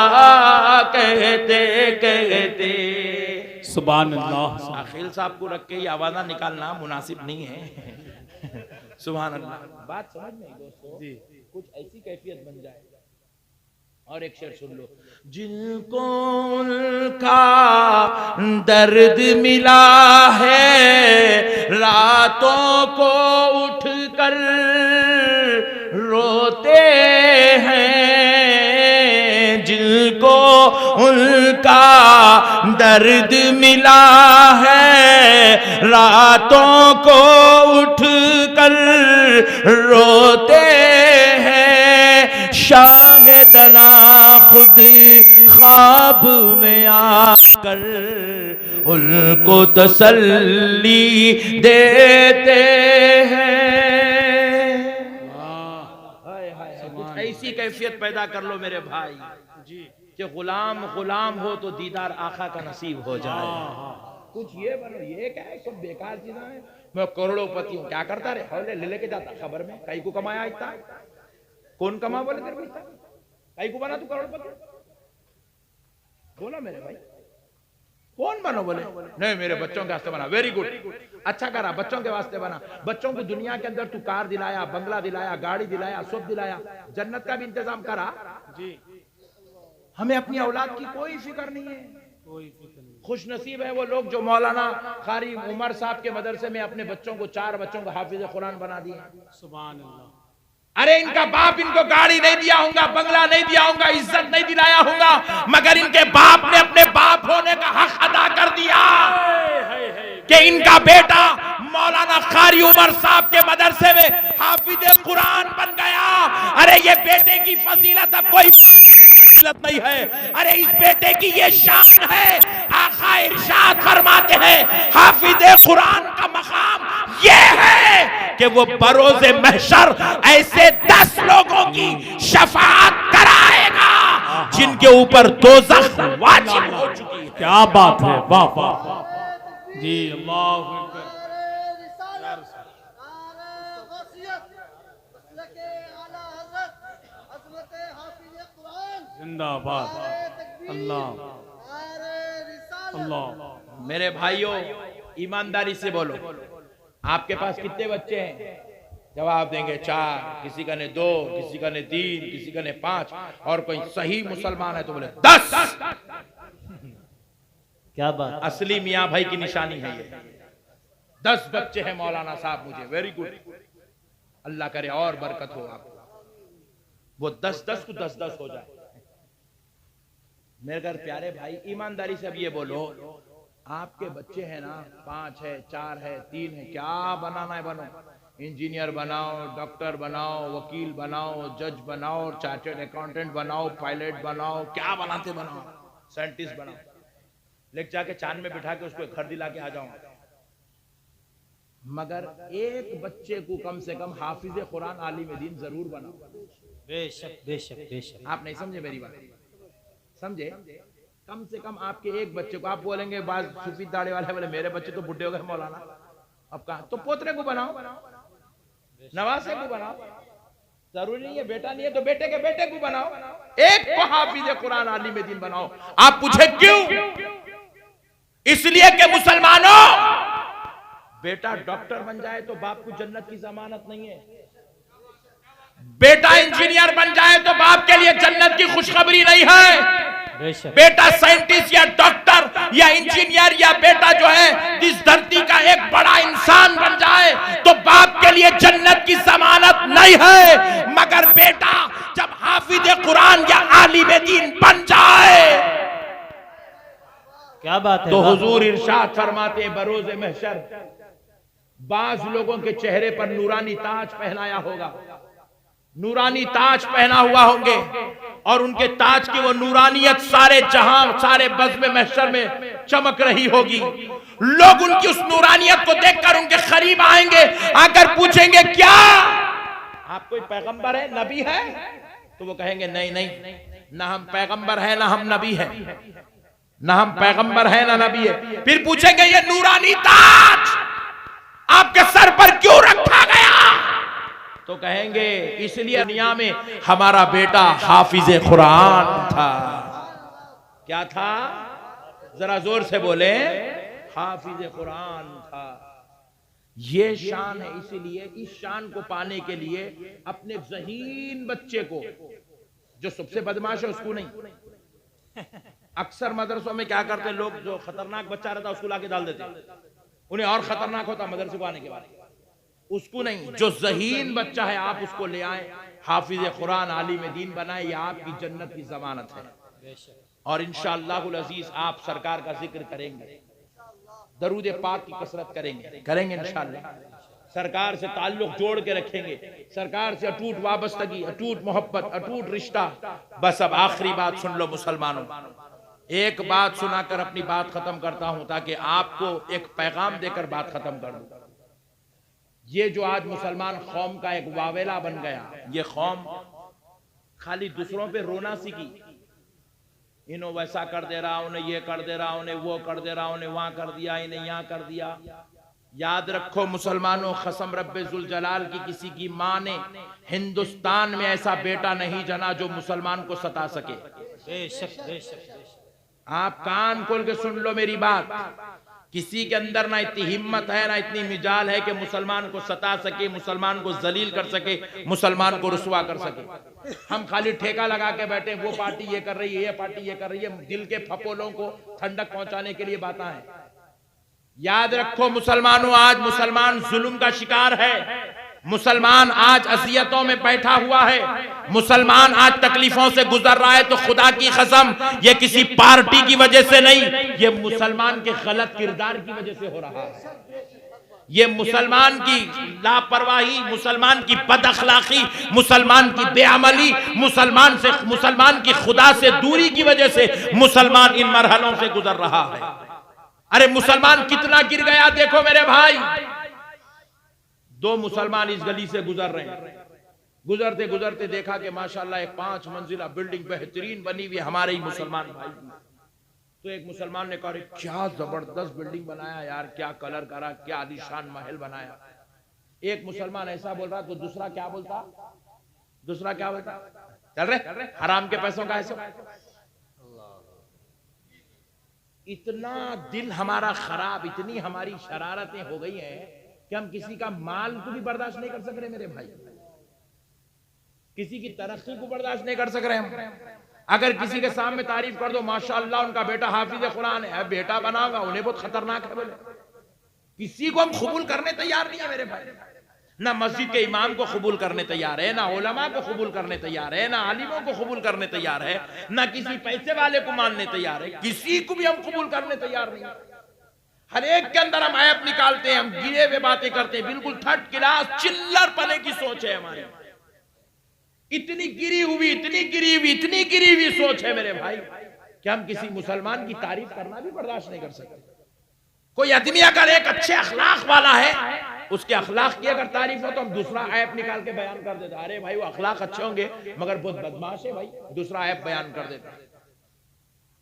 B: कहते कहते।
C: सुभान अल्लाह।
B: अखिल साहब को रख के ये आवाज़ा निकालना मुनासिब नहीं है। सुभान अल्लाह। बात समझ में आई दोस्तों, कुछ ऐसी कैफियत बन जाए। और एक शेर सुन लो, जिनको उनका दर्द मिला है रातों को उठकर रोते हैं, जिनको उनका दर्द मिला है रातों को उठकर रोते हैं, शाहिदना खुद ख्वाब में आकर उनको तसल्ली देते हैं। कुछ ऐसी कैफियत पैदा कर लो मेरे भाई जी कि गुलाम गुलाम हो तो दीदार आका का नसीब हो जाए। कुछ ये बनो, ये क्या है, सब बेकार चीजें हैं। मैं करोड़ोंपति हूँ, क्या करता रे, हौले ले लेके जाता खबर में, कई को कमाया इतना, कौन कमा बोले तेरे को इतना, कई को बना तू करोड़पति, बोला मेरे भाई कौन बनो, बोले नहीं मेरे बच्चों के वास्ते बना, वेरी गुड, अच्छा करा, बच्चों के वास्ते बना, बच्चों को दुनिया के अंदर तू कार दिलाया, बंगला दिलाया, गाड़ी दिलाया, सब दिलाया, जन्नत का भी इंतजाम करा जी। हमें अपनी औलाद की कोई फिक्र नहीं है, कोई फिक्र नहीं। खुश नसीब है वो लोग जो मौलाना कारी उमर साहब के मदरसे में अपने बच्चों को 4 बच्चों को हाफिज कुरान बना दिए। सुभान अल्लाह। अरे इनका बाप इनको गाड़ी नहीं दिया होगा, बंगला नहीं दिया होगा, इज्जत नहीं दिलाया होगा, मगर इनके बाप ने अपने बाप होने का हक अदा कर दिया कि इनका बेटा मौलाना कारी उमर साहब के मदरसे में हाफिज कुरान बन गया। अरे ये बेटे की फजीलत अब कोई फजीलत नहीं है, अरे इस बेटे की ये शान है। आका इरशाद फरमाते हैं हाफिज कुरान का मकाम ये है कि वो बरोज़े महशर ऐसे 10 लोगों की शफाअत कराएगा जिनके ऊपर दोज़ख वाजिब हो चुकी है।
C: क्या बात है, वाह वाह जी, अल्लाह जिंदाबाद, अल्लाह अल्लाह।
B: मेरे भाइयों ईमानदारी से बोलो, आपके पास कितने बच्चे हैं? जवाब देंगे 4, किसी का ने 2, किसी का ने 3, किसी का ने 5, और कोई सही मुसलमान है तो बोले 10।
A: क्या बात,
B: असली मियाँ भाई की निशानी है ये। 10 बच्चे हैं मौलाना साहब मुझे, वेरी गुड, अल्लाह करे और बरकत हो आपको, वो 10-10 को 10-10 हो जाए। मेरे घर प्यारे भाई ईमानदारी से अब ये बोलो, आपके बच्चे हैं ना, 5 है, 4 है, 3 है, क्या बनाना है बनो, इंजीनियर बनाओ, डॉक्टर बनाओ, वकील बनाओ, जज बनाओ, चार्टर्ड अकाउंटेंट बनाओ, पायलट बनाओ, क्या बनाते बनाओ, साइंटिस्ट बनाओ, लेके जाके चांद में बिठा के उसको घर दिला के आ जाओ, मगर एक बच्चे को कम से कम हाफिज कुरान आलिम दीन जरूर बनाओ।
A: बेशक बेशक बेशक।
B: आप नहीं समझे मेरी बात, समझे? कम से कम आपके एक बच्चे को, आप बोलेंगे बाज सूफी दाढ़ी वाले बोले मेरे बच्चे तो बुढ़े हो गए मौलाना, अब कहा तो पोतरे को बनाओ, नवासे को बनाओ, जरूरी नहीं है बेटा नहीं है तो बेटे के बेटे को बनाओ, एक को हाफिज कुरान आलिम दीन बनाओ। आप पूछे क्यों? इसलिए कि मुसलमानों, बेटा डॉक्टर बन जाए तो बाप को जन्नत की जमानत नहीं है, बेटा इंजीनियर बन जाए तो बाप के लिए जन्नत की खुशखबरी नहीं है। बेटा साइंटिस्ट या डॉक्टर या इंजीनियर या बेटा जो है इस धरती का एक बड़ा इंसान बन जाए तो बाप के लिए जन्नत की जमानत नहीं है। मगर बेटा जब हाफिज कुरान या आलिम दीन बन जाए,
A: क्या बात है,
B: तो हुजूर इरशाद फरमाते हैं बरोज़े महशर बाज लोगों के चेहरे पर नूरानी ताज पहनाया होगा, नूरानी ताज पहना हुआ होंगे और उनके ताज की वो नूरानियत सारे जहां सारे बज़्म महशर में चमक रही होगी। लोग उनकी उस नूरानियत को देखकर उनके करीब आएंगे, आकर पूछेंगे क्या आप कोई पैगंबर है, नबी है? तो वो कहेंगे नहीं नहीं, ना हम पैगंबर है ना हम नबी है, ना हम पैगंबर है ना नबी है। फिर पूछेंगे ये नूरानी ताज आपके सर पर क्यों रखा गया? तो कहेंगे इसलिए दुनिया में हमारा बेटा हाफिज कुरान था। क्या था? जरा जोर से बोले, हाफिज कुरान था। ये शान है, इसीलिए इस शान को पाने के लिए अपने ज़हीन बच्चे को, जो सबसे बदमाश है उसको नहीं, अक्सर मदरसों में क्या करते लोग, जो खतरनाक बच्चा रहता उसको लाके डाल देते, उन्हें और खतरनाक होता मदरसे को आने के बाद, उसको नहीं, जो ज़हीन बच्चा है आप उसको ले आए, हाफिज कुरान आलिम दीन बनाए, ये आपकी जन्नत की जमानत है। और इंशाअल्लाहुल अजीज आप सरकार का जिक्र करेंगे, दरूद पाक की कसरत करेंगे इंशाअल्लाह, सरकार से ताल्लुक जोड़ के रखेंगे, सरकार से अटूट वाबस्तगी, अटूट मोहब्बत, अटूट रिश्ता। बस अब आखिरी बात सुन लो मुसलमानों, एक बात सुनाकर अपनी बात खत्म करता हूं ताकि आपको एक पैगाम देकर बात खत्म कर दूं। ये जो आज मुसलमान कौम का एक वावेला बन गया, ये कौम खाली दूसरों पे रोना सीखी, इन्हों वैसा कर दे रहा, उन्हें ये कर दे रहा, उन्हें वो कर दे रहा, उन्हें वहां कर दिया, इन्हें यहां कर दिया। याद रखो मुसलमानों, कसम रब्बे जुल जलाल की, किसी की मां ने हिंदुस्तान में ऐसा बेटा नहीं जना जो मुसलमान को सता सके।
A: बेशक बेशक।
B: आप कान खोल के सुन लो मेरी बात, किसी के अंदर ना इतनी हिम्मत है ना इतनी मिजाल है कि मुसलमान को सता सके, मुसलमान को जलील कर सके, मुसलमान को रुसवा कर सके। हम खाली ठेका लगा के बैठे, वो पार्टी ये कर रही है, ये पार्टी ये कर रही है, दिल के फपोलों को ठंडक पहुंचाने के लिए बातें हैं। याद रखो मुसलमानों, आज मुसलमान जुल्म का शिकार है, मुसलमान आज अजियतों में बैठा हुआ है, मुसलमान आज तकलीफों से गुजर रहा है। तो खुदा की कसम ये किसी पार्टी की वजह से नहीं, ये मुसलमान के गलत किरदार की वजह से हो रहा है। ये मुसलमान की लापरवाही, मुसलमान की बदअखलाकी, मुसलमान की बेअमली, मुसलमान की खुदा से दूरी की वजह से मुसलमान इन मरहलों से गुजर रहा है। अरे मुसलमान कितना गिर गया देखो मेरे भाई। दो मुसलमान इस गली से गुजर रहे हैं, गुजरते गुजरते देखा कि माशाल्लाह एक 5 मंजिला बिल्डिंग बेहतरीन बनी हुई हमारे ही मुसलमान भाई की। तो एक मुसलमान ने कहा क्या जबरदस्त बिल्डिंग बनाया यार, क्या कलर करा, क्या आलीशान महल बनाया। एक मुसलमान ऐसा बोल रहा तो दूसरा क्या बोलता, चल रहे हराम के पैसों का ऐसा। इतना दिल हमारा खराब, इतनी हमारी शरारतें हो गई हैं कि हम किसी का माल को भी बर्दाश्त नहीं कर सक रहे मेरे भाई, किसी की तरक्की को बर्दाश्त नहीं कर सक रहे हम। अगर किसी के सामने तारीफ कर दो माशाअल्लाह उनका बेटा हाफिज कुरान है, बेटा बनाऊंगा, उन्हें बहुत खतरनाक है बोले, किसी को हम कबूल करने तैयार नहीं है मेरे भाई। ना मस्जिद के इमाम को कबूल करने तैयार है, ना उलमा को कबूल करने तैयार है, ना आलिमों को कबूल करने तैयार है, ना किसी पैसे वाले को मानने तैयार है, किसी को भी हम कबूल करने तैयार नहीं। हर एक के अंदर हम ऐप निकालते हैं, हम गिरे हुए बातें करते हैं, बिल्कुल थर्ड क्लास चिल्लर पने की सोच है हमारी। इतनी गिरी हुई सोच है मेरे भाई कि हम किसी मुसलमान की तारीफ करना भी बर्दाश्त नहीं कर सकते। कोई आदमी अगर एक अच्छे अखलाक वाला है, उसके अखलाक की अगर तारीफ हो तो हम दूसरा ऐप निकाल के बयान कर देते, अरे भाई वो अखलाक अच्छे होंगे मगर बहुत बदमाश है भाई, दूसरा ऐप बयान कर देते।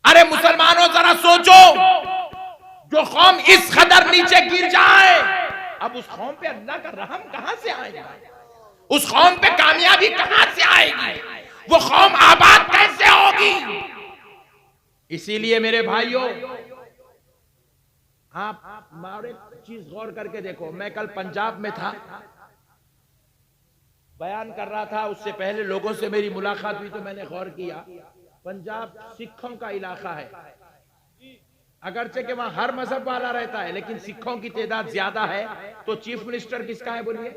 B: अरे मुसलमानों जरा सोचो, जो कौम इस कदर नीचे गिर जाए, अब उस कौम पे अल्लाह का रहम कहां से आएगा, उस कौम पे कामयाबी कहां से आएगी, वो कौम आबाद कैसे होगी। इसीलिए मेरे भाइयों आप एक चीज गौर करके देखो, मैं कल पंजाब में था, बयान कर रहा था, उससे पहले लोगों से मेरी मुलाकात हुई तो मैंने गौर किया, पंजाब सिखों का इलाका है, अगरचे के वहां हर मजहब वाला रहता है, लेकिन सिखों की तादाद ज्यादा है। तो चीफ मिनिस्टर किसका है बोलिए?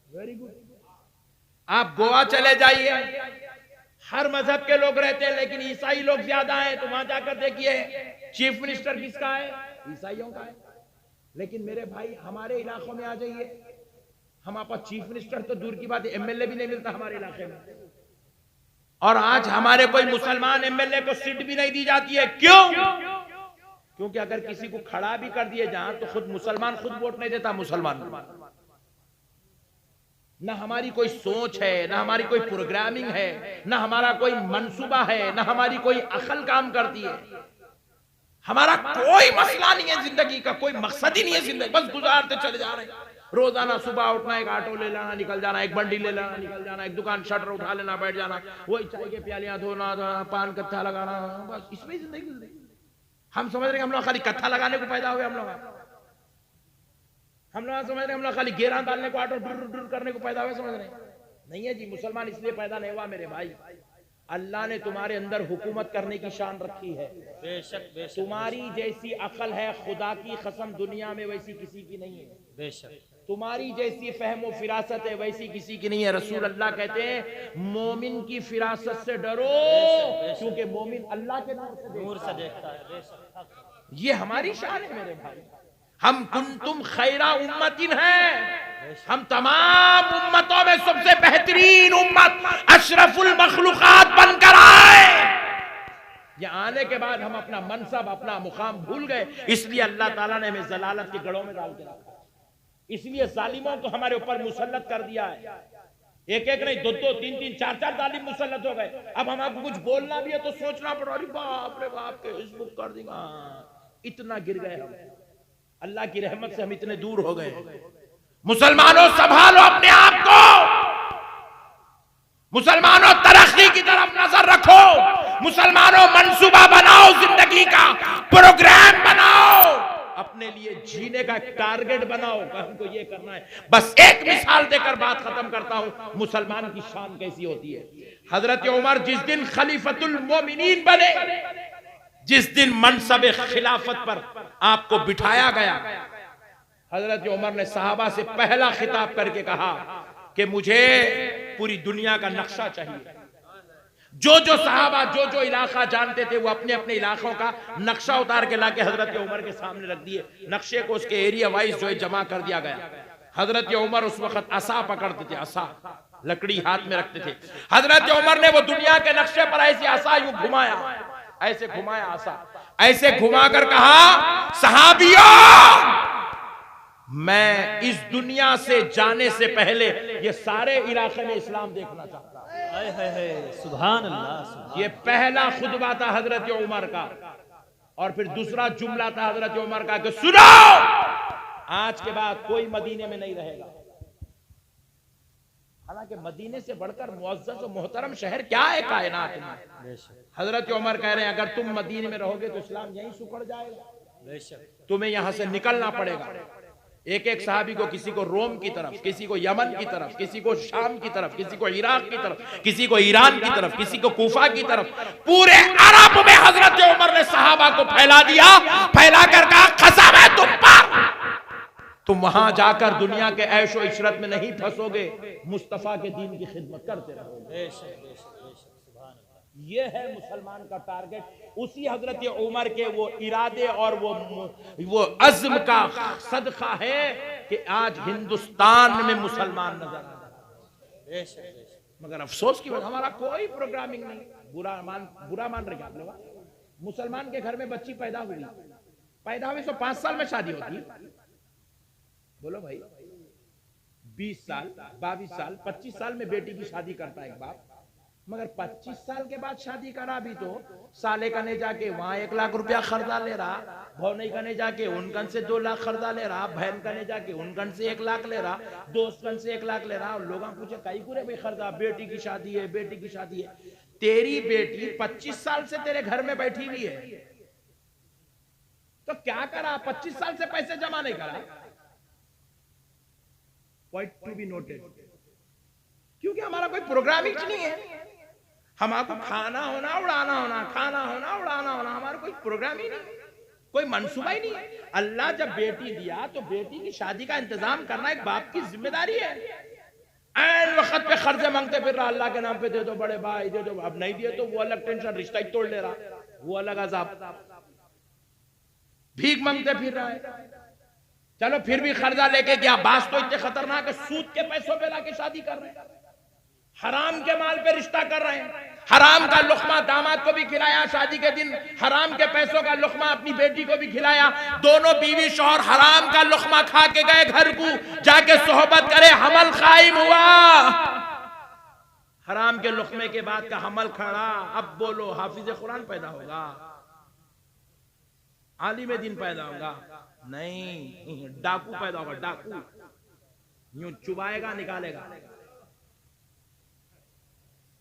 B: Very good. आप गोवा चले जाइए, हर मजहब के लोग रहते हैं, लेकिन ईसाई लोग ज्यादा हैं, तो वहां जाकर देखिए चीफ मिनिस्टर किसका है? ईसाइयों का है। लेकिन मेरे भाई हमारे इलाकों में आ जाइए, हमारे पास चीफ मिनिस्टर तो दूर की बात है, एमएलए भी नहीं मिलता हमारे इलाके में। और आज हमारे कोई मुसलमान एमएलए को सीट भी नहीं दी जाती है। क्यों? क्योंकि अगर किसी को खड़ा भी कर दिए जहां, तो खुद मुसलमान खुद वोट नहीं देता मुसलमान। ना हमारी कोई सोच है, ना हमारी कोई प्रोग्रामिंग है, ना हमारा कोई मंसूबा है, ना हमारी कोई अकल काम करती है। हमारा कोई मसला नहीं है जिंदगी का, कोई मकसद ही नहीं है जिंदगी, बस गुजारते चले जा रहे हैं। रोजाना सुबह उठना, एक ऑटो ले लेना निकल जाना, एक बंडी ले लेना निकल जाना, एक दुकान शटर उठा लेना बैठ जाना, वही चाय के प्यालियां धोना, पान कत्था लगाना, बस इसमें जिंदगी गुजरी। हम समझ रहे हैं हम लोग खाली कत्था लगाने को पैदा हुए, हम लोग समझ रहे हम लोग खाली गेरा डालने को, ऑटो डुर डुर करने को पैदा हुए, समझ रहे नहीं है जी। मुसलमान इसलिए पैदा नहीं हुआ मेरे भाई, अल्लाह ने तुम्हारे अंदर हुकूमत करने की शान रखी है।
C: बेशक बेशक।
B: तुम्हारी जैसी अकल है, खुदा की कसम दुनिया में वैसी किसी की नहीं है।
C: बेशक।
B: तुम्हारी जैसी फहम और फिरासत है, वैसी किसी की नहीं है। रसूल अल्लाह कहते हैं मोमिन की फिरासत से डरो, क्योंकि मोमिन अल्लाह के नूर से देखता है। बेशक। ये हमारी शान है मेरे भाई। हम कुंतुम खैरा उम्मतिन है, हम तमाम उम्मतों में सबसे बेहतरीन उम्मत, अशरफुल मखलूकात बनकर आए। ये आने के बाद हम अपना मनसब, अपना मुकाम भूल गए, इसलिए अल्लाह ताला ने हमें जलालत के गढ़ों में डाल के रखा, इसलिए जालिमों को हमारे ऊपर मुसल्लत कर दिया है। एक एक नहीं, दो दो तीन तीन चार चार जालिम मुसल्लत हो गए। अब हम आपको कुछ बोलना भी है तो सोचना पड़ा, अरे बाप रे बाप के फेसबुक कर देगा, इतना गिर गए हम। अल्लाह की रहमत से हम इतने दूर हो गए। मुसलमानों संभालो अपने आप को, मुसलमानों तरक्की की तरफ नजर रखो, मुसलमानों मंसूबा बनाओ, जिंदगी का प्रोग्राम बनाओ, अपने लिए जीने का टारगेट बनाओ, हमको ये करना है। बस एक मिसाल देकर बात खत्म करता हूं, मुसलमान की शान कैसी होती है। हजरत उमर जिस दिन खलीफतुल मोमिनीन बने, जिस दिन मनसब खिलाफत पर आपको बिठाया गया, हजरत उमर ने सहाबा से पहला खिताब करके कहा कि मुझे पूरी दुनिया का नक्शा चाहिए। जो जो सहाबा जो जो इलाका जानते थे, वो अपने अपने इलाकों का नक्शा उतार के लाके हजरत उमर के सामने रख दिए। नक्शे को उसके एरिया वाइज जो है जमा कर दिया गया। हजरत उमर उस वक्त असा पकड़ते थे, असा लकड़ी हाथ में रखते थे। हजरत उमर ने वो दुनिया के नक्शे पर ऐसे असा यूं घुमाया, ऐसे घुमाया असा, ऐसे घुमाकर कहा सहाबियों, मैं इस दुनिया से जाने से पहले ये सारे इलाके में इस्लाम देखना चाहता हूं।
C: सुभान अल्लाह।
B: ये पहला खुतबा था हजरत उमर का, और फिर दूसरा जुमला था हजरत उमर का कि सुनो, आज के बाद कोई मदीने में नहीं रहेगा। हालांकि मदीने से बढ़कर मुअज़्ज़ज़ और मोहतरम शहर क्या है कायनात में। हजरत उमर कह रहे हैं अगर तुम मदीने में रहोगे तो इस्लाम यहीं सुकड़ जाएगा, तुम्हें यहां से निकलना पड़ेगा। एक एक सहाबी को, किसी को रोम की तरफ, किसी को यमन की तरफ, किसी को शाम की तरफ, किसी को इराक की तरफ, किसी को ईरान की तरफ, किसी को कूफा की तरफ, पूरे अरब में हजरत उमर ने सहाबा को फैला दिया। फैलाकर कहा कसम है तुम पर, तुम वहां जाकर दुनिया के ऐशो इशरत में नहीं फंसोगे, मुस्तफा के दीन की खिदमत करते रहोगे। ये है मुसलमान का टारगेट। उसी हजरत उमर के वो इरादे और वो अज़्म का सदका है कि आज हिंदुस्तान में मुसलमान नजर आ रहे हैं। मगर अफसोस की बात, हमारा कोई प्रोग्रामिंग नहीं। बुरा मान रहे आप लोग। मुसलमान के घर में बच्ची पैदा हुई तो 5 साल में शादी होती है। बोलो भाई, 20 साल 22 साल 25 साल में बेटी की शादी करता है एक बाप। मगर 25 साल के बाद शादी करा भी तो साले कने जाके वहां 1 लाख रुपया खर्चा ले रहा, भौनी कने जाके उनकन से 2 लाख खर्चा ले रहा, बहन कने जाके उनकन से 1 लाख ले रहा, दोस्त कन से 1 लाख ले रहा। और लोग पूछे कई पूरे भाई खर्चा, बेटी की शादी है, बेटी की शादी है। तेरी बेटी 25 साल से तेरे घर में बैठी हुई है, तो क्या करा? 25 साल से पैसे जमा नहीं करा। Point to be noted. क्योंकि हमारा कोई प्रोग्राम ही नहीं है। हमारा खाना होना उड़ाना होना, खाना होना उड़ाना होना, हमारा कोई प्रोग्राम ही नहीं, कोई मंसूबा ही नहीं है। अल्लाह जब बेटी दिया तो बेटी की शादी का इंतजाम करना एक बाप की जिम्मेदारी है। ऐन वक्त पे खर्चे मांगते फिर रहा, अल्लाह के नाम पे दे दो बड़े भाई दे दो, अब नहीं दिए तो वो अलग टेंशन, रिश्ता ही तोड़ ले रहा, वो अलग अजाब। भीख मांगते फिर रहा है, चलो फिर भी कर्जा लेके गया, बास तो इतने खतरनाक है, सूद के पैसों पे लाके शादी कर रहे हैं, हराम के माल पे रिश्ता कर रहे हैं, हराम का लुकमा दामाद को भी खिलाया, शादी के दिन हराम के पैसों का लुकमा अपनी बेटी को भी खिलाया, दोनों बीवी शौहर हराम का लुकमा खा के गए घर को, जाके सोहबत करे, हमल कायम हुआ, हराम के लुकमे के बाद का हमल खड़ा। अब बोलो हाफिज कुरान पैदा होगा, आलिम दीन पैदा होगा? नहीं, डाकू पैदा होगा, डाकू यूं चुबाएगा निकालेगा।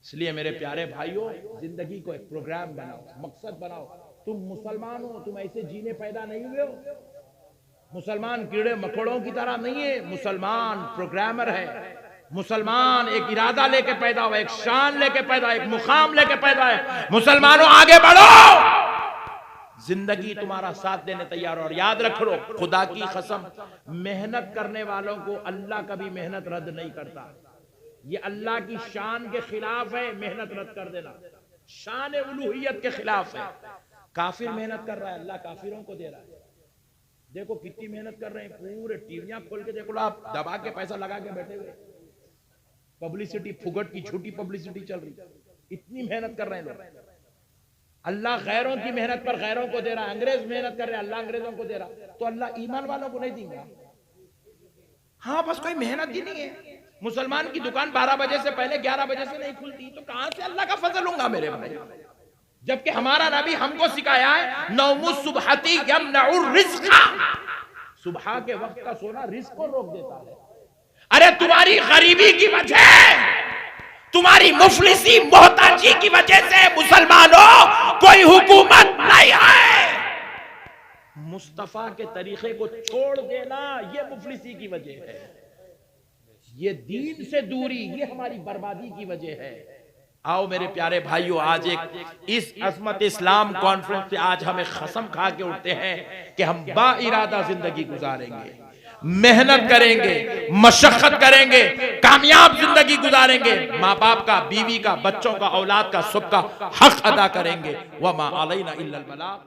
B: इसलिए मेरे प्यारे भाइयों, जिंदगी को एक प्रोग्राम बनाओ, मकसद बनाओ। तुम मुसलमान हो, तुम ऐसे जीने पैदा नहीं हुए हो। मुसलमान कीड़े मकोड़ों की तरह नहीं है, मुसलमान प्रोग्रामर है। मुसलमान एक इरादा लेके पैदा हुआ, एक शान लेके पैदा, एक मुकाम लेके पैदा है। मुसलमानों आगे बढ़ो, जिंदगी तुम्हारा साथ देने तैयार। और याद रख लो, खुदा की कसम, मेहनत करने वालों को अल्लाह कभी मेहनत रद्द नहीं करता। ये अल्लाह की शान के खिलाफ है, मेहनत रद्द कर देना, शान उलूहियत के खिलाफ है। काफिर मेहनत कर रहा है, अल्लाह काफिरों को दे रहा है। देखो कितनी मेहनत कर रहे हैं, पूरे टीवियां खोल के देखो, आप दबा के पैसा लगा के बैठे हुए, पब्लिसिटी फुगट की झूठी पब्लिसिटी चल रही, इतनी मेहनत कर रहे हैं लोग। अल्लाह गैरों की मेहनत पर गैरों को दे रहा है, अंग्रेज मेहनत कर रहे हैं, अल्लाह अंग्रेजों को दे रहा, तो अल्लाह ईमान वालों को नहीं देगा? हाँ, बस कोई मेहनत ही नहीं है। मुसलमान की दुकान 12 बजे से पहले 11 बजे से नहीं खुलती, तो कहां से अल्लाह का फजल लूंगा मेरे भाई? जबकि हमारा नबी हमको सिखाया है, नौमुस सुबहती यमनउर रिज़्क़, सुबह के वक्त का सोना रिज़्क़ को रोक देता है। अरे तुम्हारी गरीबी की वजह, तुम्हारी मुफलिसी मोहताजी की वजह से मुसलमानों कोई हुकूमत नहीं है। मुस्तफा के तरीके को छोड़ देना ये मुफलिसी की वजह है, ये दीन से दूरी, ये हमारी बर्बादी की वजह है। आओ मेरे प्यारे भाइयों, आज एक इस अज़मत इस्लाम कॉन्फ्रेंस से आज हमें कसम खा के उठते हैं कि हम बाइरादा जिंदगी गुजारेंगे, मेहनत करेंगे, मशक्कत करेंगे, कामयाब जिंदगी गुजारेंगे, माँ बाप का, बीवी का, बच्चों का, औलाद का, सबका हक अदा करेंगे। वमा अलैना इल्लल बलाग।